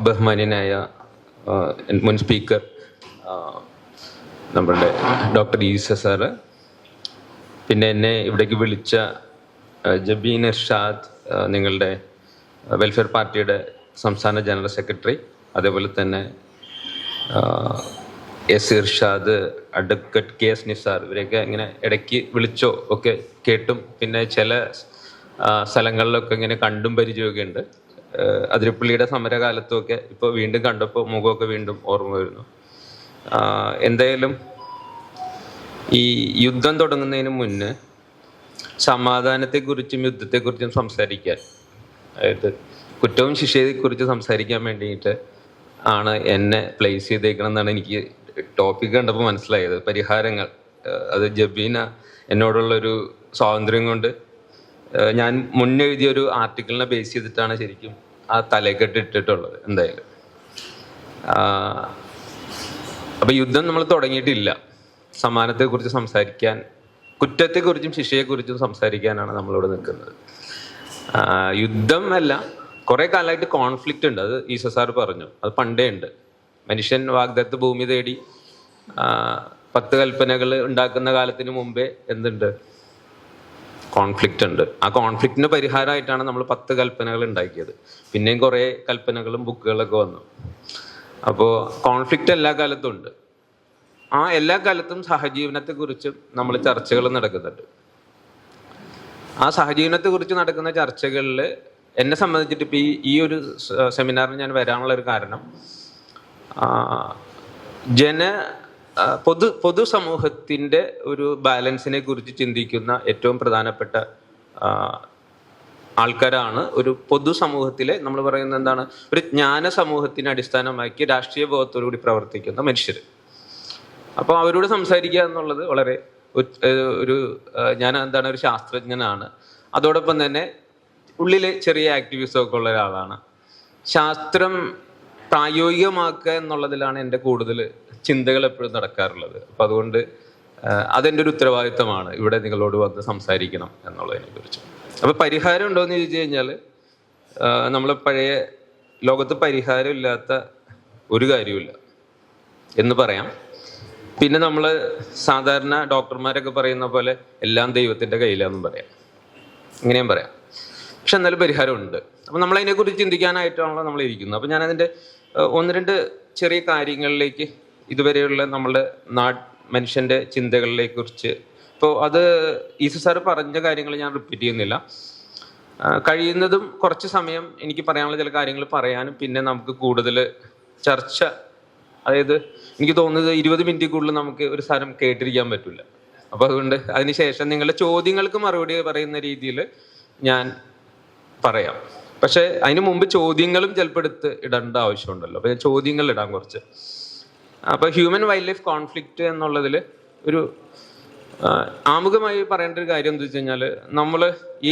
ബഹുമാന്യനായ മുൻ സ്പീക്കർ നമ്മളുടെ ഡോക്ടർ ഈസ സാറ്, പിന്നെ എന്നെ ഇവിടേക്ക് വിളിച്ച ജബീൻ ഇർഷാദ്, നിങ്ങളുടെ വെൽഫെയർ പാർട്ടിയുടെ സംസ്ഥാന ജനറൽ സെക്രട്ടറി, അതേപോലെ തന്നെ S Irshad, advocate K S Nisar, ഇവരെയൊക്കെ ഇങ്ങനെ ഇടയ്ക്ക് വിളിച്ചോ ഒക്കെ കേട്ടും പിന്നെ ചില സ്ഥലങ്ങളിലൊക്കെ ഇങ്ങനെ കണ്ടും പരിചയമൊക്കെ ഉണ്ട്. അതിരപ്പള്ളിയുടെ സമരകാലത്തുമൊക്കെ ഇപ്പോൾ വീണ്ടും കണ്ടപ്പോൾ മുഖമൊക്കെ വീണ്ടും ഓർമ്മ വരുന്നു. എന്തായാലും ഈ യുദ്ധം തുടങ്ങുന്നതിന് മുന്നേ സമാധാനത്തെക്കുറിച്ചും യുദ്ധത്തെക്കുറിച്ചും സംസാരിക്കാൻ, അതായത് കുറ്റവും ശിക്ഷയെക്കുറിച്ച് സംസാരിക്കാൻ വേണ്ടിയിട്ട് ആണ് എന്നെ പ്ലേസ് ചെയ്തേക്കണം എന്നാണ് എനിക്ക് ടോപ്പിക് കണ്ടപ്പോൾ മനസ്സിലായത്. പരിഹാരങ്ങൾ, അത് ജബീന എന്നോടുള്ളൊരു സ്വാതന്ത്ര്യം കൊണ്ട് ഞാൻ മുന്നെഴുതിയൊരു ആർട്ടിക്കിളിനെ ബേസ് ചെയ്തിട്ടാണ് ശരിക്കും ആ തലക്കെട്ട് ഇട്ടിട്ടുള്ളത്. എന്തായാലും അപ്പം യുദ്ധം നമ്മൾ തുടങ്ങിയിട്ടില്ല. സമാനത്തെക്കുറിച്ച് സംസാരിക്കാൻ, കുറ്റത്തെക്കുറിച്ചും ശിക്ഷയെക്കുറിച്ചും സംസാരിക്കാനാണ് നമ്മളിവിടെ നിൽക്കുന്നത്. യുദ്ധം അല്ല, കുറേ കാലമായിട്ട് കോൺഫ്ലിക്റ്റ് ഉണ്ട്. അത് ഈസ സാർ പറഞ്ഞു, അത് പണ്ടേ ഉണ്ട്. മനുഷ്യൻ വാഗ്ദത്ത ഭൂമി തേടി 10 കൽപ്പനകൾ ഉണ്ടാക്കുന്ന കാലത്തിന് മുമ്പേ എന്തുണ്ട്? കോൺഫ്ലിക്റ്റ് ഉണ്ട്. ആ കോൺഫ്ലിക്റ്റിന് പരിഹാരമായിട്ടാണ് നമ്മൾ 10 കൽപ്പനകൾ ഉണ്ടാക്കിയത്. പിന്നെയും കുറേ കൽപ്പനകളും ബുക്കുകളൊക്കെ വന്നു. അപ്പോൾ കോൺഫ്ലിക്റ്റ് എല്ലാ കാലത്തും ഉണ്ട്. ആ എല്ലാ കാലത്തും സഹജീവനത്തെക്കുറിച്ചും നമ്മൾ ചർച്ചകൾ നടക്കുന്നുണ്ട്. ആ സഹജീവനത്തെക്കുറിച്ച് നടക്കുന്ന ചർച്ചകളിൽ എന്നെ സംബന്ധിച്ചിട്ട് ഇപ്പോൾ ഈ ഒരു സെമിനാറിന് ഞാൻ വരാനുള്ള ഒരു കാരണം, പൊതുസമൂഹത്തിൻ്റെ ഒരു ബാലൻസിനെ കുറിച്ച് ചിന്തിക്കുന്ന ഏറ്റവും പ്രധാനപ്പെട്ട ആൾക്കാരാണ് ഒരു പൊതുസമൂഹത്തിലെ, നമ്മൾ പറയുന്നത് എന്താണ്, ഒരു ജ്ഞാന സമൂഹത്തിനെ അടിസ്ഥാനമാക്കി രാഷ്ട്രീയ ബോധത്തോടുകൂടി പ്രവർത്തിക്കുന്ന മനുഷ്യർ. അപ്പോൾ അവരോട് സംസാരിക്കുക എന്നുള്ളത് വളരെ ഞാൻ എന്താണ്, ഒരു ശാസ്ത്രജ്ഞനാണ്, അതോടൊപ്പം തന്നെ ഉള്ളിലെ ചെറിയ ആക്ടിവിസമൊക്കെ ഉള്ള ഒരാളാണ്. ശാസ്ത്രം പ്രായോഗികമാക്കുക എന്നുള്ളതിലാണ് എൻ്റെ കൂടുതൽ ചിന്തകൾ എപ്പോഴും നടക്കാറുള്ളത്. അപ്പം അതുകൊണ്ട് അതെൻ്റെ ഒരു ഉത്തരവാദിത്തമാണ് ഇവിടെ നിങ്ങളോട് വന്ന് സംസാരിക്കണം എന്നുള്ളതിനെ കുറിച്ച്. അപ്പോൾ പരിഹാരം ഉണ്ടോയെന്ന് ചോദിച്ചു കഴിഞ്ഞാൽ, നമ്മൾ പഴയ ലോകത്ത് പരിഹാരമില്ലാത്ത ഒരു കാര്യമില്ല എന്ന് പറയാം. പിന്നെ നമ്മൾ സാധാരണ ഡോക്ടർമാരൊക്കെ പറയുന്ന പോലെ എല്ലാം ദൈവത്തിൻ്റെ കയ്യിലാണെന്നും പറയാം, ഇങ്ങനെയും പറയാം. പക്ഷെ എന്നാലും പരിഹാരമുണ്ട്. അപ്പം നമ്മളതിനെക്കുറിച്ച് ചിന്തിക്കാനായിട്ടാണല്ലോ നമ്മൾ ഇരിക്കുന്നത്. അപ്പം ഞാനതിൻ്റെ 1-2 ചെറിയ കാര്യങ്ങളിലേക്ക്, ഇതുവരെയുള്ള നമ്മളുടെ മനുഷ്യൻ്റെ ചിന്തകളെ കുറിച്ച്, ഇപ്പോൾ അത് ഈസ സാറ് പറഞ്ഞ കാര്യങ്ങൾ ഞാൻ റിപ്പീറ്റ് ചെയ്യുന്നില്ല. കഴിയുന്നതും കുറച്ച് സമയം എനിക്ക് പറയാനുള്ള ചില കാര്യങ്ങൾ പറയാനും പിന്നെ നമുക്ക് കൂടുതൽ ചർച്ച, അതായത് എനിക്ക് തോന്നുന്നത് 20 മിനിറ്റിനുള്ളിൽ നമുക്ക് ഒരു സാധനം കേട്ടിരിക്കാൻ പറ്റില്ല. അപ്പോൾ അതുകൊണ്ട് അതിനുശേഷം നിങ്ങളുടെ ചോദ്യങ്ങൾക്ക് മറുപടി പറയുന്ന രീതിയിൽ ഞാൻ പറയാം. പക്ഷേ അതിന് മുമ്പ് ചോദ്യങ്ങളും ചിലപ്പോൾ ഇടേണ്ട ആവശ്യമുണ്ടല്ലോ. അപ്പോൾ ഞാൻ ചോദ്യങ്ങൾ ഇടാം കുറച്ച്. അപ്പോൾ ഹ്യൂമൻ വൈൽഡ് ലൈഫ് കോൺഫ്ലിക്റ്റ് എന്നുള്ളതിൽ ഒരു ആമുഖമായി പറയേണ്ട ഒരു കാര്യം എന്താ വെച്ച് കഴിഞ്ഞാൽ, നമ്മൾ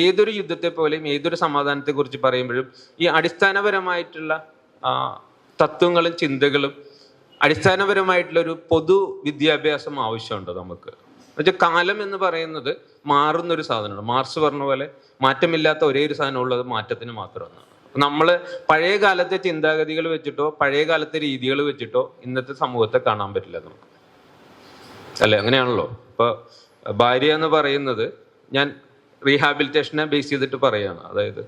ഏതൊരു യുദ്ധത്തെ പോലെയും ഏതൊരു സമാധാനത്തെക്കുറിച്ച് പറയുമ്പോഴും ഈ അടിസ്ഥാനപരമായിട്ടുള്ള തത്വങ്ങളും ചിന്തകളും അടിസ്ഥാനപരമായിട്ടുള്ളൊരു പൊതു വിദ്യാഭ്യാസം ആവശ്യമുണ്ട് നമുക്ക്. എന്നുവെച്ചാൽ കാലം എന്ന് പറയുന്നത് മാറുന്നൊരു സാധനമാണ്. മാർക്സ് പറഞ്ഞ പോലെ മാറ്റമില്ലാത്ത ഒരേ ഒരു സാധനമുള്ളത് മാറ്റത്തിന് മാത്രമാണ്. നമ്മൾ പഴയ കാലത്തെ ചിന്താഗതികൾ വെച്ചിട്ടോ പഴയ കാലത്തെ രീതികൾ വെച്ചിട്ടോ ഇന്നത്തെ സമൂഹത്തെ കാണാൻ പറ്റില്ല നമുക്ക്, അല്ലേ? അങ്ങനെയാണല്ലോ. ഇപ്പോൾ ഭാര്യ എന്ന് പറയുന്നത് ഞാൻ റീഹാബിലിറ്റേഷനെ ബേസ് ചെയ്തിട്ട് പറയുകയാണ്. അതായത്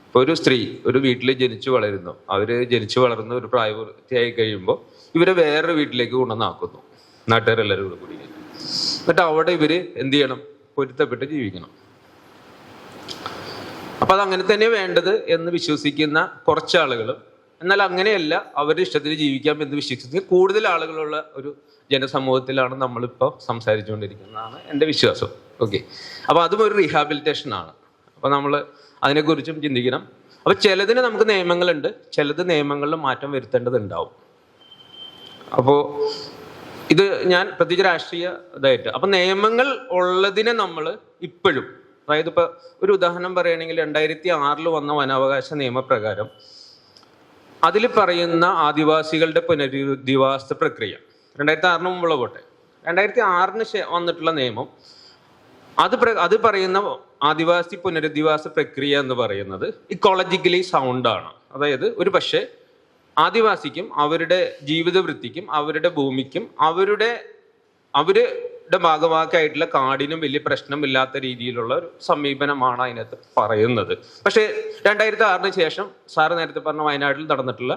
ഇപ്പോൾ ഒരു സ്ത്രീ ഒരു വീട്ടിൽ ജനിച്ചു വളരുന്നു, അവർ ജനിച്ചു വളർന്ന് ഒരു പ്രായപൂർത്തിയായി കഴിയുമ്പോൾ ഇവരെ വേറൊരു വീട്ടിലേക്ക് കൊണ്ടുവന്നാക്കുന്നു, നാട്ടുകാരെല്ലാവരും കൂടി. എന്നിട്ട് അവിടെ ഇവർ എന്ത് ചെയ്യണം? പൊരുത്തപ്പെട്ട് ജീവിക്കണം. അപ്പം അതങ്ങനെ തന്നെ വേണ്ടത് എന്ന് വിശ്വസിക്കുന്ന കുറച്ച് ആളുകളും, എന്നാൽ അങ്ങനെയല്ല, അവരുടെ ഇഷ്ടത്തിന് ജീവിക്കാം എന്ന് വിശ്വസിക്കുന്ന കൂടുതൽ ആളുകളുള്ള ഒരു ജനസമൂഹത്തിലാണ് നമ്മളിപ്പോൾ സംസാരിച്ചുകൊണ്ടിരിക്കുന്നതാണ് എൻ്റെ വിശ്വാസം. ഓക്കെ, അപ്പോൾ അതും ഒരു റീഹാബിലിറ്റേഷനാണ്. അപ്പോൾ നമ്മൾ അതിനെക്കുറിച്ചും ചിന്തിക്കണം. അപ്പോൾ ചിലതിന് നമുക്ക് നിയമങ്ങളുണ്ട്, ചിലത് നിയമങ്ങളിൽ മാറ്റം വരുത്തേണ്ടതുണ്ടാവും. അപ്പോൾ ഇത് ഞാൻ പ്രത്യേകിച്ച് രാഷ്ട്രീയ ഇതായിട്ട്, അപ്പം നിയമങ്ങൾ ഉള്ളതിനെ നമ്മൾ ഇപ്പോഴും, അതായത് ഇപ്പോൾ ഒരു ഉദാഹരണം പറയുകയാണെങ്കിൽ 2006 വന്ന വനാവകാശ നിയമപ്രകാരം അതിൽ പറയുന്ന ആദിവാസികളുടെ പുനരധിവാസ പ്രക്രിയ 2006 മുമ്പുള്ള പോട്ടെ, 2006 വന്നിട്ടുള്ള നിയമം, അത് പറയുന്ന ആദിവാസി പുനരധിവാസ പ്രക്രിയ എന്ന് പറയുന്നത് ഇക്കോളജിക്കലി സൗണ്ടാണ്. അതായത് ഒരു പക്ഷേ ആദിവാസിക്കും അവരുടെ ജീവിത വൃത്തിക്കും അവരുടെ ഭൂമിക്കും അവരുടെ ഭാഗവാക്കായിട്ടുള്ള കാടിനും വലിയ പ്രശ്നമില്ലാത്ത രീതിയിലുള്ള ഒരു സമീപനമാണ് അതിനകത്ത് പറയുന്നത്. പക്ഷേ 2006 ശേഷം സാറ് നേരത്തെ പറഞ്ഞ വയനാട്ടിൽ നടന്നിട്ടുള്ള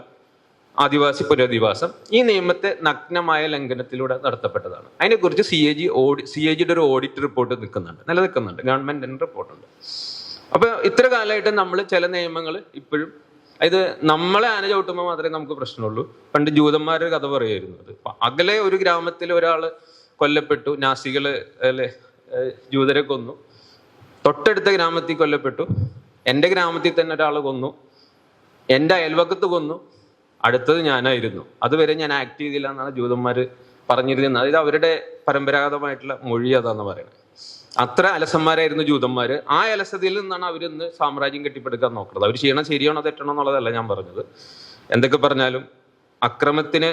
ആദിവാസി പുനരധിവാസം ഈ നിയമത്തെ നഗ്നമായ ലംഘനത്തിലൂടെ നടത്തപ്പെട്ടതാണ്. അതിനെക്കുറിച്ച് CAGയുടെ ഒരു ഓഡിറ്റ് റിപ്പോർട്ട് നിലനിൽക്കുന്നുണ്ട്, ഗവൺമെന്റിന്റെ റിപ്പോർട്ടുണ്ട്. അപ്പൊ ഇത്ര കാലമായിട്ട് നമ്മൾ ചില നിയമങ്ങൾ ഇപ്പോഴും, ഇത് നമ്മളെ ആന ചവിട്ടുമ്പോൾ മാത്രമേ നമുക്ക് പ്രശ്നമുള്ളൂ. പണ്ട് ജൂതന്മാരുടെ കഥ പറയുമായിരുന്നത്, അകലെ ഒരു ഗ്രാമത്തിൽ ഒരാൾ കൊല്ലപ്പെട്ടു, നാസികള് ജൂതരെ കൊന്നു. തൊട്ടടുത്ത ഗ്രാമത്തിൽ കൊല്ലപ്പെട്ടു, എൻ്റെ ഗ്രാമത്തിൽ തന്നെ ഒരാൾ കൊന്നു, എൻ്റെ അയൽവക്കത്ത് കൊന്നു, അടുത്തത് ഞാനായിരുന്നു. അതുവരെ ഞാൻ ആക്ട് ചെയ്തില്ല എന്നാണ് ജൂതന്മാർ പറഞ്ഞിരുന്നത്. അതായത് അവരുടെ പരമ്പരാഗതമായിട്ടുള്ള മൊഴി അതാന്ന് പറയുന്നത്. അത്ര അലസന്മാരായിരുന്നു ജൂതന്മാർ. ആ അലസതയിൽ നിന്നാണ് അവരിന്ന് സാമ്രാജ്യം കെട്ടിപ്പടുക്കാൻ നോക്കുന്നത്. അവർ ചെയ്യണം ശരിയാണോ തെറ്റണോ എന്നുള്ളതല്ല ഞാൻ പറഞ്ഞത്. എന്തൊക്കെ പറഞ്ഞാലും അക്രമത്തിന്,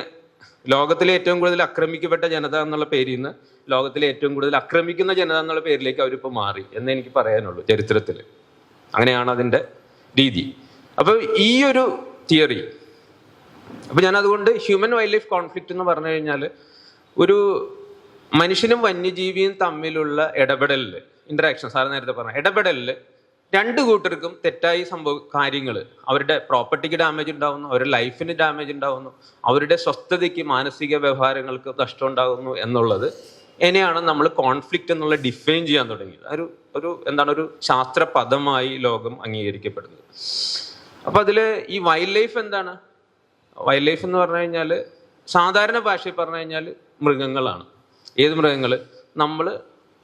ലോകത്തിലെ ഏറ്റവും കൂടുതൽ ആക്രമിക്കപ്പെട്ട ജനത എന്നുള്ള പേരിൽ നിന്ന് ലോകത്തിലെ ഏറ്റവും കൂടുതൽ ആക്രമിക്കുന്ന ജനത എന്നുള്ള പേരിലേക്ക് അവരിപ്പോൾ മാറി എന്ന് എനിക്ക് പറയാനുള്ളൂ. ചരിത്രത്തിൽ അങ്ങനെയാണ് അതിൻ്റെ രീതി. അപ്പോൾ ഈ ഒരു തിയറി, അപ്പോൾ ഞാൻ അതുകൊണ്ട് ഹ്യൂമൻ വൈൽഡ് ലൈഫ് കോൺഫ്ലിക്റ്റ് എന്ന് പറഞ്ഞു കഴിഞ്ഞാൽ ഒരു മനുഷ്യനും വന്യജീവിയും തമ്മിലുള്ള ഇടപെടലിൽ, ഇന്ററാക്ഷൻ, സാറ് നേരത്തെ പറഞ്ഞ ഇടപെടലിൽ രണ്ട് കൂട്ടർക്കും തെറ്റായി കാര്യങ്ങൾ, അവരുടെ പ്രോപ്പർട്ടിക്ക് ഡാമേജ് ഉണ്ടാവുന്നു, അവരുടെ ലൈഫിന് ഡാമേജ് ഉണ്ടാവുന്നു, അവരുടെ സ്വസ്ഥതയ്ക്ക്, മാനസിക വ്യവഹാരങ്ങൾക്ക് നഷ്ടം ഉണ്ടാകുന്നു എന്നുള്ളത് എന്നെയാണ് നമ്മൾ കോൺഫ്ലിക്റ്റ് എന്നുള്ള ഡിഫൈൻ ചെയ്യാൻ തുടങ്ങിയത്. ഒരു ശാസ്ത്ര പദമായി ലോകം അംഗീകരിക്കപ്പെടുന്നത്. അപ്പൊ അതിൽ ഈ വൈൽഡ് ലൈഫ് എന്താണ്? വൈൽഡ് ലൈഫ് എന്ന് പറഞ്ഞു കഴിഞ്ഞാൽ സാധാരണ ഭാഷയിൽ പറഞ്ഞു കഴിഞ്ഞാൽ മൃഗങ്ങളാണ്. ഏത് മൃഗങ്ങൾ? നമ്മൾ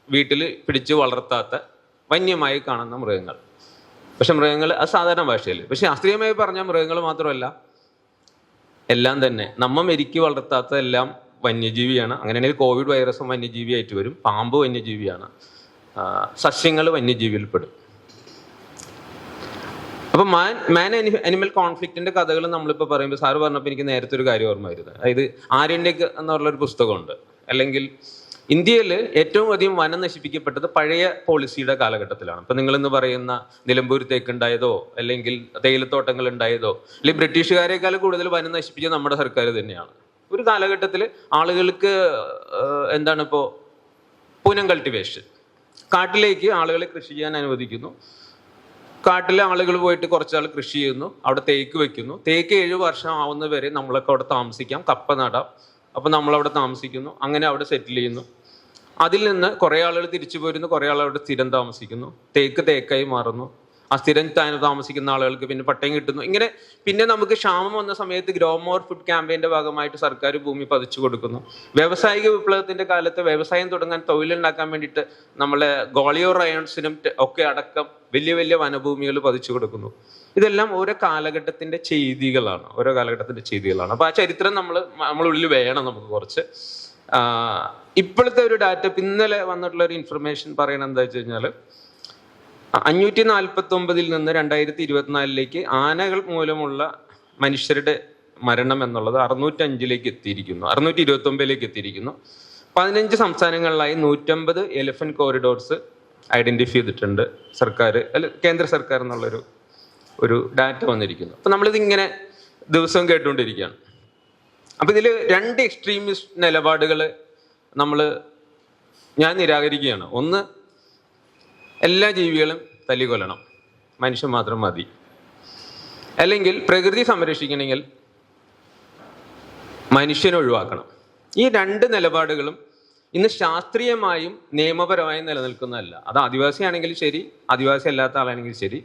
വീട്ടിൽ പിടിച്ച് വളർത്താത്ത വന്യമായി കാണുന്ന മൃഗങ്ങൾ. പക്ഷെ മൃഗങ്ങൾ അത് സാധാരണ ഭാഷയിൽ. പക്ഷെ ശാസ്ത്രീയമായി പറഞ്ഞ മൃഗങ്ങൾ മാത്രമല്ല, എല്ലാം തന്നെ നമ്മ മെരുക്കി വളർത്താത്ത എല്ലാം വന്യജീവിയാണ്. അങ്ങനെയാണെങ്കിൽ കോവിഡ് വൈറസും വന്യജീവിയായിട്ട് വരും. പാമ്പ് വന്യജീവിയാണ്. സസ്യങ്ങൾ വന്യജീവിയിൽപ്പെടും. അപ്പൊ മാൻ അനിമൽ കോൺഫ്ലിക്റ്റിന്റെ കഥകൾ നമ്മളിപ്പോൾ പറയുമ്പോൾ സാറ് പറഞ്ഞപ്പോൾ എനിക്ക് നേരത്തെ ഒരു കാര്യം ഓർമ്മ വരുന്നത്. അതായത് ആര്യന്റേക്ക് എന്നുള്ളൊരു പുസ്തകമുണ്ട്. അല്ലെങ്കിൽ ഇന്ത്യയിൽ ഏറ്റവും അധികം വനം നശിപ്പിക്കപ്പെട്ടത് പഴയ പോളിസിയുടെ കാലഘട്ടത്തിലാണ്. ഇപ്പൊ നിങ്ങളിന്ന് പറയുന്ന നിലമ്പൂർ തേക്കുണ്ടായതോ അല്ലെങ്കിൽ തേയിലത്തോട്ടങ്ങൾ ഉണ്ടായതോ അല്ലെങ്കിൽ ബ്രിട്ടീഷുകാരെക്കാൾ കൂടുതൽ വനം നശിപ്പിച്ചത് നമ്മുടെ സർക്കാർ തന്നെയാണ്. ഒരു കാലഘട്ടത്തിൽ ആളുകൾക്ക് ഇപ്പോൾ പൂനം കൾട്ടിവേഷൻ, കാട്ടിലേക്ക് ആളുകളെ കൃഷി ചെയ്യാൻ അനുവദിക്കുന്നു. കാട്ടിലെ ആളുകൾ പോയിട്ട് കുറച്ചാൾ കൃഷി ചെയ്യുന്നു, അവിടെ തേക്ക് വെക്കുന്നു. തേക്ക് 7 വർഷം ആവുന്നവരെ നമ്മളൊക്കെ അവിടെ താമസിക്കാം, കപ്പ നടാം. അപ്പം നമ്മളവിടെ താമസിക്കുന്നു, അങ്ങനെ അവിടെ സെറ്റിൽ ചെയ്യുന്നു. അതിൽ നിന്ന് കുറേ ആളുകൾ തിരിച്ചു പോരുന്നു, കുറേ ആളുകൾ അവിടെ സ്ഥിരം താമസിക്കുന്നു. തേക്കായി മാറുന്നു. ആ സ്ഥിരം താമസിക്കുന്ന ആളുകൾക്ക് പിന്നെ പട്ടയം കിട്ടുന്നു. ഇങ്ങനെ പിന്നെ നമുക്ക് ക്ഷാമം വന്ന സമയത്ത് ഗ്രോമോർ ഫുഡ് ക്യാമ്പയിന്റെ ഭാഗമായിട്ട് സർക്കാർ ഭൂമി പതിച്ചു കൊടുക്കുന്നു. വ്യാവസായിക വിപ്ലവത്തിന്റെ കാലത്ത് വ്യവസായം തുടങ്ങാൻ, തൊഴിലുണ്ടാക്കാൻ വേണ്ടിയിട്ട് നമ്മളെ ഗോളിയോ റയോൺസിനും ഒക്കെ അടക്കം വലിയ വലിയ വനഭൂമികൾ പതിച്ചു കൊടുക്കുന്നു. ഇതെല്ലാം ഓരോ കാലഘട്ടത്തിന്റെ ചെയ്തികളാണ്. അപ്പൊ ആ ചരിത്രം നമ്മളുള്ളിൽ വേണം നമുക്ക് കുറച്ച്. ഇപ്പോഴത്തെ ഒരു ഡാറ്റ, ഇന്നലെ വന്നിട്ടുള്ള ഒരു ഇൻഫർമേഷൻ പറയണത് എന്താ വെച്ച് കഴിഞ്ഞാൽ 549 നിന്ന് 2024 ആനകൾ മൂലമുള്ള മനുഷ്യരുടെ മരണം എന്നുള്ളത് 605 എത്തിയിരിക്കുന്നു, 629 എത്തിയിരിക്കുന്നു. 15 സംസ്ഥാനങ്ങളിലായി 150 എലിഫന്റ് കോറിഡോർസ് ഐഡന്റിഫൈ ചെയ്തിട്ടുണ്ട് കേന്ദ്ര സർക്കാർ എന്നുള്ളൊരു ഡാറ്റ വന്നിരിക്കുന്നു. അപ്പൊ നമ്മളിതിങ്ങനെ ദിവസവും കേട്ടുകൊണ്ടിരിക്കുകയാണ്. അപ്പൊ ഇതിൽ 2 എക്സ്ട്രീമിസ്റ്റ് നിലപാടുകൾ ഞാൻ നിരാകരിക്കുകയാണ്. ഒന്ന്, എല്ലാ ജീവികളും തല്ലിക്കൊല്ലണം, മനുഷ്യൻ മാത്രം മതി. അല്ലെങ്കിൽ പ്രകൃതി സംരക്ഷിക്കണമെങ്കിൽ മനുഷ്യനെ ഒഴിവാക്കണം. ഈ 2 നിലപാടുകളും ഇന്ന് ശാസ്ത്രീയമായും നിയമപരമായും നിലനിൽക്കുന്നതല്ല. അത് ആദിവാസിയാണെങ്കിലും ശരി, ആദിവാസി അല്ലാത്ത ആളാണെങ്കിലും ശരി,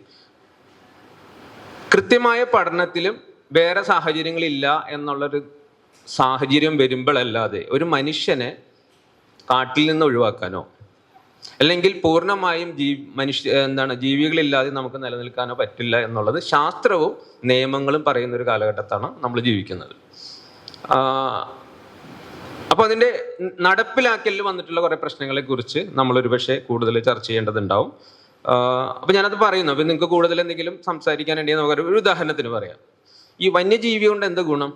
കൃത്യമായ പഠനത്തിലും വേറെ സാഹചര്യങ്ങളില്ല എന്നുള്ളൊരു സാഹചര്യം വരുമ്പോഴല്ലാതെ ഒരു മനുഷ്യനെ കാട്ടിൽ നിന്ന് ഒഴിവാക്കാനോ അല്ലെങ്കിൽ പൂർണ്ണമായും ജീവികളില്ലാതെ നമുക്ക് നിലനിൽക്കാനോ പറ്റില്ല എന്നുള്ളത് ശാസ്ത്രവും നിയമങ്ങളും പറയുന്ന ഒരു കാലഘട്ടത്താണ് നമ്മൾ ജീവിക്കുന്നത്. അപ്പോൾ അതിൻ്റെ നടപ്പിലാക്കലിൽ വന്നിട്ടുള്ള കുറേ പ്രശ്നങ്ങളെ കുറിച്ച് നമ്മളൊരു പക്ഷേ കൂടുതൽ ചർച്ച ചെയ്യേണ്ടതുണ്ടാവും. അപ്പൊ ഞാനത് പറയുന്നു. അപ്പൊ നിങ്ങൾക്ക് കൂടുതൽ എന്തെങ്കിലും സംസാരിക്കാനുണ്ടെങ്കിൽ നമുക്ക് ഒരു ഉദാഹരണത്തിന് പറയാം. ഈ വന്യജീവി കൊണ്ട് എന്ത് ഗുണം?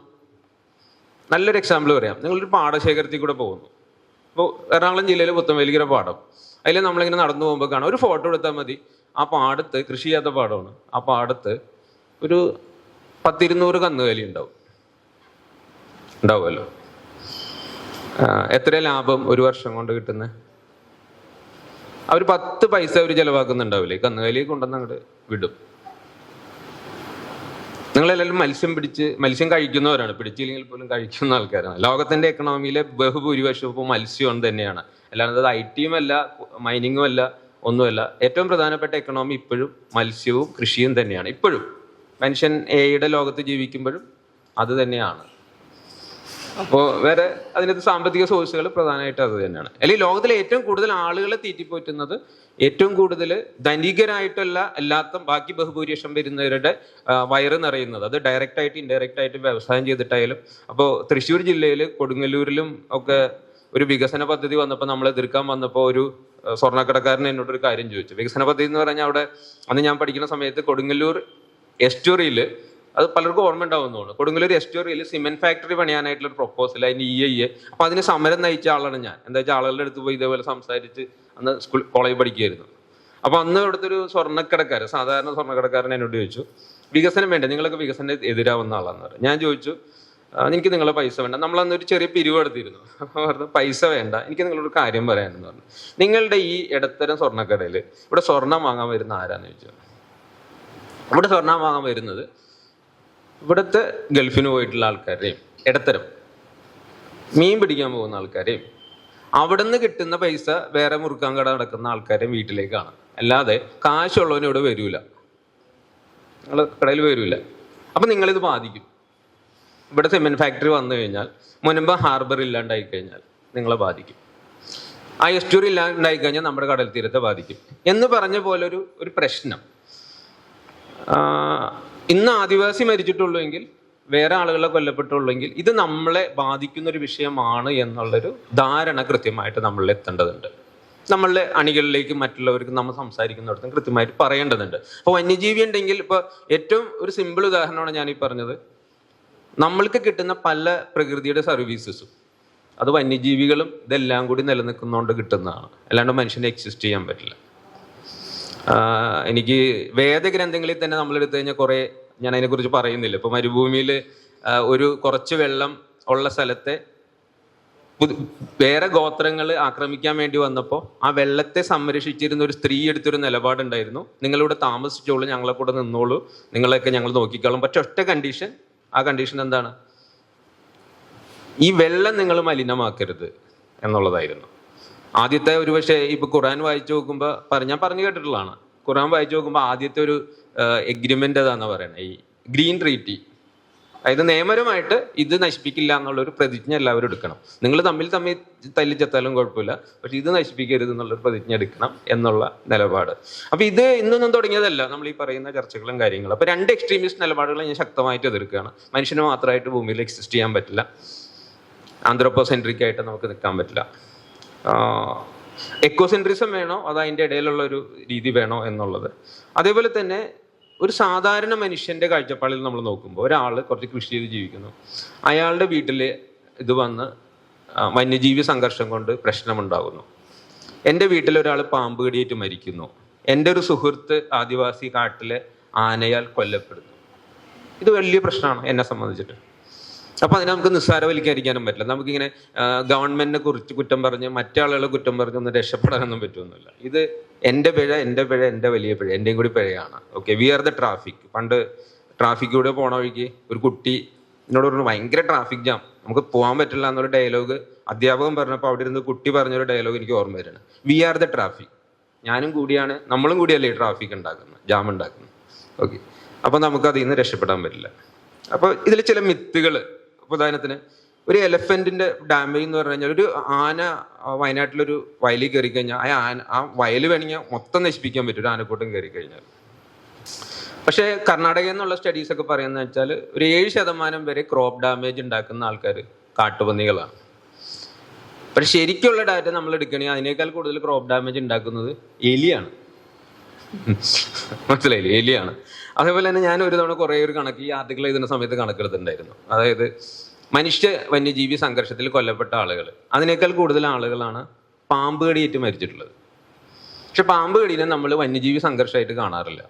നല്ലൊരു എക്സാമ്പിൾ പറയാം. നിങ്ങളൊരു പാടശേഖരത്തിൽ കൂടെ പോകുന്നു. ഇപ്പോൾ എറണാകുളം ജില്ലയിൽ പുത്തൻവേലിക്കര പാടം, അതിൽ നമ്മളിങ്ങനെ നടന്നു പോകുമ്പോൾ കാണാം, ഒരു ഫോട്ടോ എടുത്താൽ മതി. ആ പാടത്ത്, കൃഷി ചെയ്യാത്ത പാടമാണ്, ആ പാടത്ത് ഒരു 10-200 കന്നുകാലി ഉണ്ടാവും. ഉണ്ടാവുമല്ലോ. എത്ര ലാഭം ഒരു വർഷം കൊണ്ട് കിട്ടുന്നത്? അവർ 10 പൈസ അവർ ചെലവാക്കുന്നുണ്ടാവില്ലേ, കന്നുകാലിയെ കൊണ്ടുവന്ന് അങ്ങോട്ട് വിടും. നിങ്ങളെല്ലാവരും മത്സ്യം കഴിക്കുന്നവരാണ്, പിടിച്ചില്ലെങ്കിൽ പോലും കഴിക്കുന്ന ആൾക്കാരാണ്. ലോകത്തിന്റെ എക്കണോമിയിലെ ബഹുഭൂരിപക്ഷം ഇപ്പോൾ മത്സ്യം തന്നെയാണ്. അല്ലാതെ അത് IT അല്ല, മൈനിങ്ങും അല്ല, ഒന്നുമല്ല. ഏറ്റവും പ്രധാനപ്പെട്ട എക്കണോമി ഇപ്പോഴും മത്സ്യവും കൃഷിയും തന്നെയാണ്. ഇപ്പോഴും മനുഷ്യൻ AI ലോകത്ത് ജീവിക്കുമ്പോഴും അത് തന്നെയാണ്. അപ്പോൾ വേറെ അതിനകത്ത് സാമ്പത്തിക സോഴ്സുകൾ പ്രധാനമായിട്ട് അത് തന്നെയാണ്. അല്ലെങ്കിൽ ലോകത്തിലെ ഏറ്റവും കൂടുതൽ ആളുകളെ തീറ്റിപ്പോറ്റുന്നത്, ഏറ്റവും കൂടുതൽ ധനികരായിട്ടല്ല അല്ലാത്ത ബാക്കി ബഹുഭൂരിപക്ഷം വരുന്നവരുടെ വയറ് നിറയുന്നത്, അത് ഡയറക്റ്റ് ആയിട്ട് ഇൻഡയറക്റ്റ് ആയിട്ട് വ്യവസായം ചെയ്തിട്ടായാലും. അപ്പോൾ തൃശ്ശൂർ ജില്ലയിൽ കൊടുങ്ങല്ലൂരിലും ഒക്കെ ഒരു വികസന പദ്ധതി വന്നപ്പോൾ നമ്മൾ എതിർക്കാൻ വന്നപ്പോൾ ഒരു സ്വർണ്ണക്കടക്കാരൻ എന്നോടൊരു കാര്യം ചോദിച്ചു. വികസന പദ്ധതി എന്ന് പറഞ്ഞാൽ അവിടെ അന്ന് ഞാൻ പഠിക്കുന്ന സമയത്ത് കൊടുങ്ങല്ലൂർ എസ്റ്റോറിയിൽ, അത് പലർക്കും ഓർമ്മ ഉണ്ടാവുന്നതാണ്, കൊടുങ്ങല്ലൂർ എസ്റ്റോറിയിൽ സിമെന്റ് ഫാക്ടറി പണിയാനായിട്ടുള്ള ഒരു പ്രൊപ്പോസൽ, അതിന് EIA. അപ്പൊ അതിന് സമരം നയിച്ച ആളാണ് ഞാൻ. എന്താ വെച്ചാൽ ആളുകളുടെ അടുത്ത് പോയി ഇതേപോലെ സംസാരിച്ച്, അന്ന് കോളേജ് പഠിക്കുകയായിരുന്നു. അപ്പൊ അന്ന് ഇവിടുത്തെ ഒരു സ്വർണ്ണക്കടക്കാരൻ, സാധാരണ സ്വർണ്ണക്കടക്കാരൻ എന്നോട് ചോദിച്ചു, വികസനം വേണ്ട, നിങ്ങളൊക്കെ വികസനത്തിന് എതിരാവുന്ന ആളാന്ന് പറഞ്ഞു. ഞാൻ ചോദിച്ചു, എനിക്ക് നിങ്ങളെ പൈസ വേണ്ട. നമ്മളന്ന് ഒരു ചെറിയ പിരിവ് എടുത്തിരുന്നു. അപ്പൊ പറഞ്ഞു, പൈസ വേണ്ട, എനിക്ക് നിങ്ങളൊരു കാര്യം പറയാനെന്ന് പറഞ്ഞു. നിങ്ങളുടെ ഈ ഇടത്തരം സ്വർണ്ണക്കടയിൽ ഇവിടെ സ്വർണം വാങ്ങാൻ വരുന്ന ആരാന്ന് ചോദിച്ചു. ഇവിടെ സ്വർണം വാങ്ങാൻ വരുന്നത് ഇവിടുത്തെ ഗൾഫിന് പോയിട്ടുള്ള ആൾക്കാരെയും, ഇടത്തരം മീൻ പിടിക്കാൻ പോകുന്ന ആൾക്കാരെയും, അവിടെ നിന്ന് കിട്ടുന്ന പൈസ വേറെ മുറുക്കാൻ കട നടക്കുന്ന ആൾക്കാരെയും വീട്ടിലേക്കാണ്. അല്ലാതെ കാശുള്ളവനും ഇവിടെ വരൂല, നിങ്ങൾ കടയിൽ വരൂല. അപ്പൊ നിങ്ങളിത് ബാധിക്കും. ഇവിടെ സിമെന്റ് ഫാക്ടറി വന്നു കഴിഞ്ഞാൽ, മുൻപ് ഹാർബർ ഇല്ലാണ്ടായി കഴിഞ്ഞാൽ നിങ്ങളെ ബാധിക്കും. ആ എസ്റ്റൂറി ഇല്ലാണ്ടായി കഴിഞ്ഞാൽ നമ്മുടെ കടൽ തീരത്തെ ബാധിക്കും എന്ന് പറഞ്ഞ പോലെ ഒരു പ്രശ്നം. ഇന്ന് ആദിവാസി മരിച്ചിട്ടുള്ളൂ എങ്കിൽ, വേറെ ആളുകളെ കൊല്ലപ്പെട്ടുള്ളെങ്കിൽ, ഇത് നമ്മളെ ബാധിക്കുന്ന ഒരു വിഷയമാണ് എന്നുള്ളൊരു ധാരണ കൃത്യമായിട്ട് നമ്മളിൽ എത്തേണ്ടതുണ്ട്. നമ്മളുടെ അണികളിലേക്ക് മറ്റുള്ളവർക്ക് നമ്മൾ സംസാരിക്കുന്നിടത്തും കൃത്യമായിട്ട് പറയേണ്ടതുണ്ട്. അപ്പോൾ വന്യജീവി ഉണ്ടെങ്കിൽ, ഇപ്പോൾ ഏറ്റവും ഒരു സിമ്പിൾ ഉദാഹരണമാണ് ഞാൻ ഈ പറഞ്ഞത്. നമ്മൾക്ക് കിട്ടുന്ന പല പ്രകൃതിയുടെ സർവീസസും അത് വന്യജീവികളും ഇതെല്ലാം കൂടി നിലനിൽക്കുന്നതുകൊണ്ട് കിട്ടുന്നതാണ്. അല്ലാണ്ട് മനുഷ്യനെ എക്സിസ്റ്റ് ചെയ്യാൻ പറ്റില്ല. എനിക്ക് വേദഗ്രന്ഥങ്ങളിൽ തന്നെ നമ്മളെടുത്തു കഴിഞ്ഞാൽ കുറേ, ഞാൻ അതിനെക്കുറിച്ച് പറയുന്നില്ല. ഇപ്പോൾ മരുഭൂമിയിൽ കുറച്ച് വെള്ളം ഉള്ള സ്ഥലത്തെ വേറെ ഗോത്രങ്ങൾ ആക്രമിക്കാൻ വേണ്ടി വന്നപ്പോൾ ആ വെള്ളത്തെ സംരക്ഷിച്ചിരുന്ന ഒരു സ്ത്രീ എടുത്തൊരു നിലപാടുണ്ടായിരുന്നു. നിങ്ങളിവിടെ താമസിച്ചോളൂ, ഞങ്ങളെ കൂടെ നിന്നോളൂ, നിങ്ങളെയൊക്കെ ഞങ്ങൾ നോക്കിക്കോളും. പക്ഷെ ഒറ്റ കണ്ടീഷൻ, ആ കണ്ടീഷൻ എന്താണ്? ഈ വെള്ളം നിങ്ങൾ മലിനമാക്കരുത് എന്നുള്ളതായിരുന്നു. ആദ്യത്തെ ഒരുപക്ഷെ ഇപ്പൊ ഖുർആൻ വായിച്ചു നോക്കുമ്പോൾ, ഞാൻ പറഞ്ഞു കേട്ടിട്ടുള്ളതാണ്, ഖുർആൻ വായിച്ചു നോക്കുമ്പോൾ ആദ്യത്തെ ഒരു എഗ്രിമെന്റ് ഏതാന്ന് പറയണേ, ഈ ഗ്രീൻ ട്രീറ്റി. അതായത് നിയമപരമായിട്ട് ഇത് നശിപ്പിക്കില്ല എന്നുള്ളൊരു പ്രതിജ്ഞ എല്ലാവരും എടുക്കണം. നിങ്ങൾ തമ്മിൽ തല്ലിച്ചെത്താലും കുഴപ്പമില്ല, പക്ഷെ ഇത് നശിപ്പിക്കരുത് എന്നുള്ളൊരു പ്രതിജ്ഞ എടുക്കണം എന്നുള്ള നിലപാട്. അപ്പൊ ഇത് ഇന്നൊന്നും തുടങ്ങിയതല്ല, നമ്മൾ ഈ പറയുന്ന ചർച്ചകളും കാര്യങ്ങളും. അപ്പൊ 2 എക്സ്ട്രീമിസ്റ്റ് നിലപാടുകളെ ഞാൻ ശക്തമായിട്ട് എതിർക്കുകയാണ്. മനുഷ്യന് മാത്രമായിട്ട് ഭൂമിയിൽ എക്സിസ്റ്റ് ചെയ്യാൻ പറ്റില്ല, ആന്ത്രോപോസെൻട്രിക് ആയിട്ട് നമുക്ക് നിൽക്കാൻ പറ്റില്ല. എക്കോസെൻട്രിസം വേണോ, അത് അതിൻ്റെ ഇടയിലുള്ള ഒരു രീതി വേണോ എന്നുള്ളത്. അതേപോലെ തന്നെ ഒരു സാധാരണ മനുഷ്യന്റെ കാഴ്ചപ്പാടിൽ നമ്മൾ നോക്കുമ്പോൾ, ഒരാൾ കുറച്ച് കൃഷി ചെയ്ത് ജീവിക്കുന്നു, അയാളുടെ വീട്ടിൽ ഇത് വന്ന് വന്യജീവി സംഘർഷം കൊണ്ട് പ്രശ്നമുണ്ടാകുന്നു. എൻ്റെ വീട്ടിൽ ഒരാൾ പാമ്പ് കടിയേറ്റ് മരിക്കുന്നു. എൻ്റെ ഒരു സുഹൃത്ത് ആദിവാസി കാട്ടിലെ ആനയാൽ കൊല്ലപ്പെടുന്നു. ഇത് വലിയ പ്രശ്നമാണ് എന്നെ സംബന്ധിച്ചിട്ട്. അപ്പൊ അതിനെ നമുക്ക് നിസ്സാരവൽക്കരിക്കാനും പറ്റില്ല. നമുക്കിങ്ങനെ ഗവൺമെന്റിനെ കുറിച്ച് കുറ്റം പറഞ്ഞ് മറ്റാളുകളെ കുറ്റം പറഞ്ഞൊന്നും രക്ഷപ്പെടാനൊന്നും പറ്റുമൊന്നുമില്ല. ഇത് എൻ്റെ പിഴ, എൻ്റെ വലിയ പിഴ, എൻ്റെയും കൂടി പിഴയാണ്. Okay, we are the traffic. പണ്ട് ട്രാഫിക്കിലൂടെ പോണ വഴിക്ക് ഒരു കുട്ടി എന്നോട് പറഞ്ഞു, ഭയങ്കര ട്രാഫിക് ജാം, നമുക്ക് പോകാൻ പറ്റില്ല എന്നൊരു ഡയലോഗ് അധ്യാപകൻ പറഞ്ഞപ്പോൾ അവിടെ ഇരുന്ന് കുട്ടി പറഞ്ഞൊരു ഡയലോഗ് എനിക്ക് ഓർമ്മ വരികയാണ്. We are the traffic. ഞാനും കൂടിയാണ്, നമ്മളും കൂടിയല്ലേ ട്രാഫിക് ഉണ്ടാക്കുന്നത്, ജാം ഉണ്ടാക്കുന്നത്. ഓക്കെ, അപ്പൊ നമുക്ക് അതിൽ നിന്ന് രക്ഷപ്പെടാൻ പറ്റില്ല. അപ്പൊ ഇതിൽ ചില മിത്തുകൾ, ഉദാഹരണത്തിന് ഒരു എലഫന്റിന്റെ ഡാമേജ് എന്ന് പറഞ്ഞു കഴിഞ്ഞാൽ, ഒരു ആന വയനാട്ടിലൊരു വയലിൽ കയറി കഴിഞ്ഞാൽ ആ വയൽ വേണമെങ്കിൽ മൊത്തം നശിപ്പിക്കാൻ പറ്റും ഒരു ആനക്കൂട്ടം കയറി കഴിഞ്ഞാൽ. പക്ഷെ കർണാടകയിൽ നിന്നുള്ള സ്റ്റഡീസ് ഒക്കെ പറയുന്നത് വെച്ചാൽ ഒരു 7% വരെ ക്രോപ്പ് ഡാമേജ് ഉണ്ടാക്കുന്ന ആൾക്കാർ കാട്ടുപന്നികളാണ്. പക്ഷെ ശരിക്കുള്ള ഡാറ്റ നമ്മൾ എടുക്കണമെങ്കിൽ അതിനേക്കാൾ കൂടുതൽ ക്രോപ്പ് ഡാമേജ് ഉണ്ടാക്കുന്നത് എലിയാണ്. മനസ്സിലായില്ലേ? എലിയാണ്. അതേപോലെ തന്നെ ഞാൻ ഒരു തവണ കുറേ ഒരു കണക്ക് ഈ ആർട്ടിക്കിൾ എഴുതുന്ന സമയത്ത് കണക്കെടുത്തിട്ടുണ്ടായിരുന്നു. അതായത് മനുഷ്യ വന്യജീവി സംഘർഷത്തിൽ കൊല്ലപ്പെട്ട ആളുകൾ, അതിനേക്കാൾ കൂടുതൽ ആളുകളാണ് പാമ്പ് കടിയേറ്റ് മരിച്ചിട്ടുള്ളത്. പക്ഷെ പാമ്പ് കടീനെ നമ്മൾ വന്യജീവി സംഘർഷമായിട്ട് കാണാറില്ല.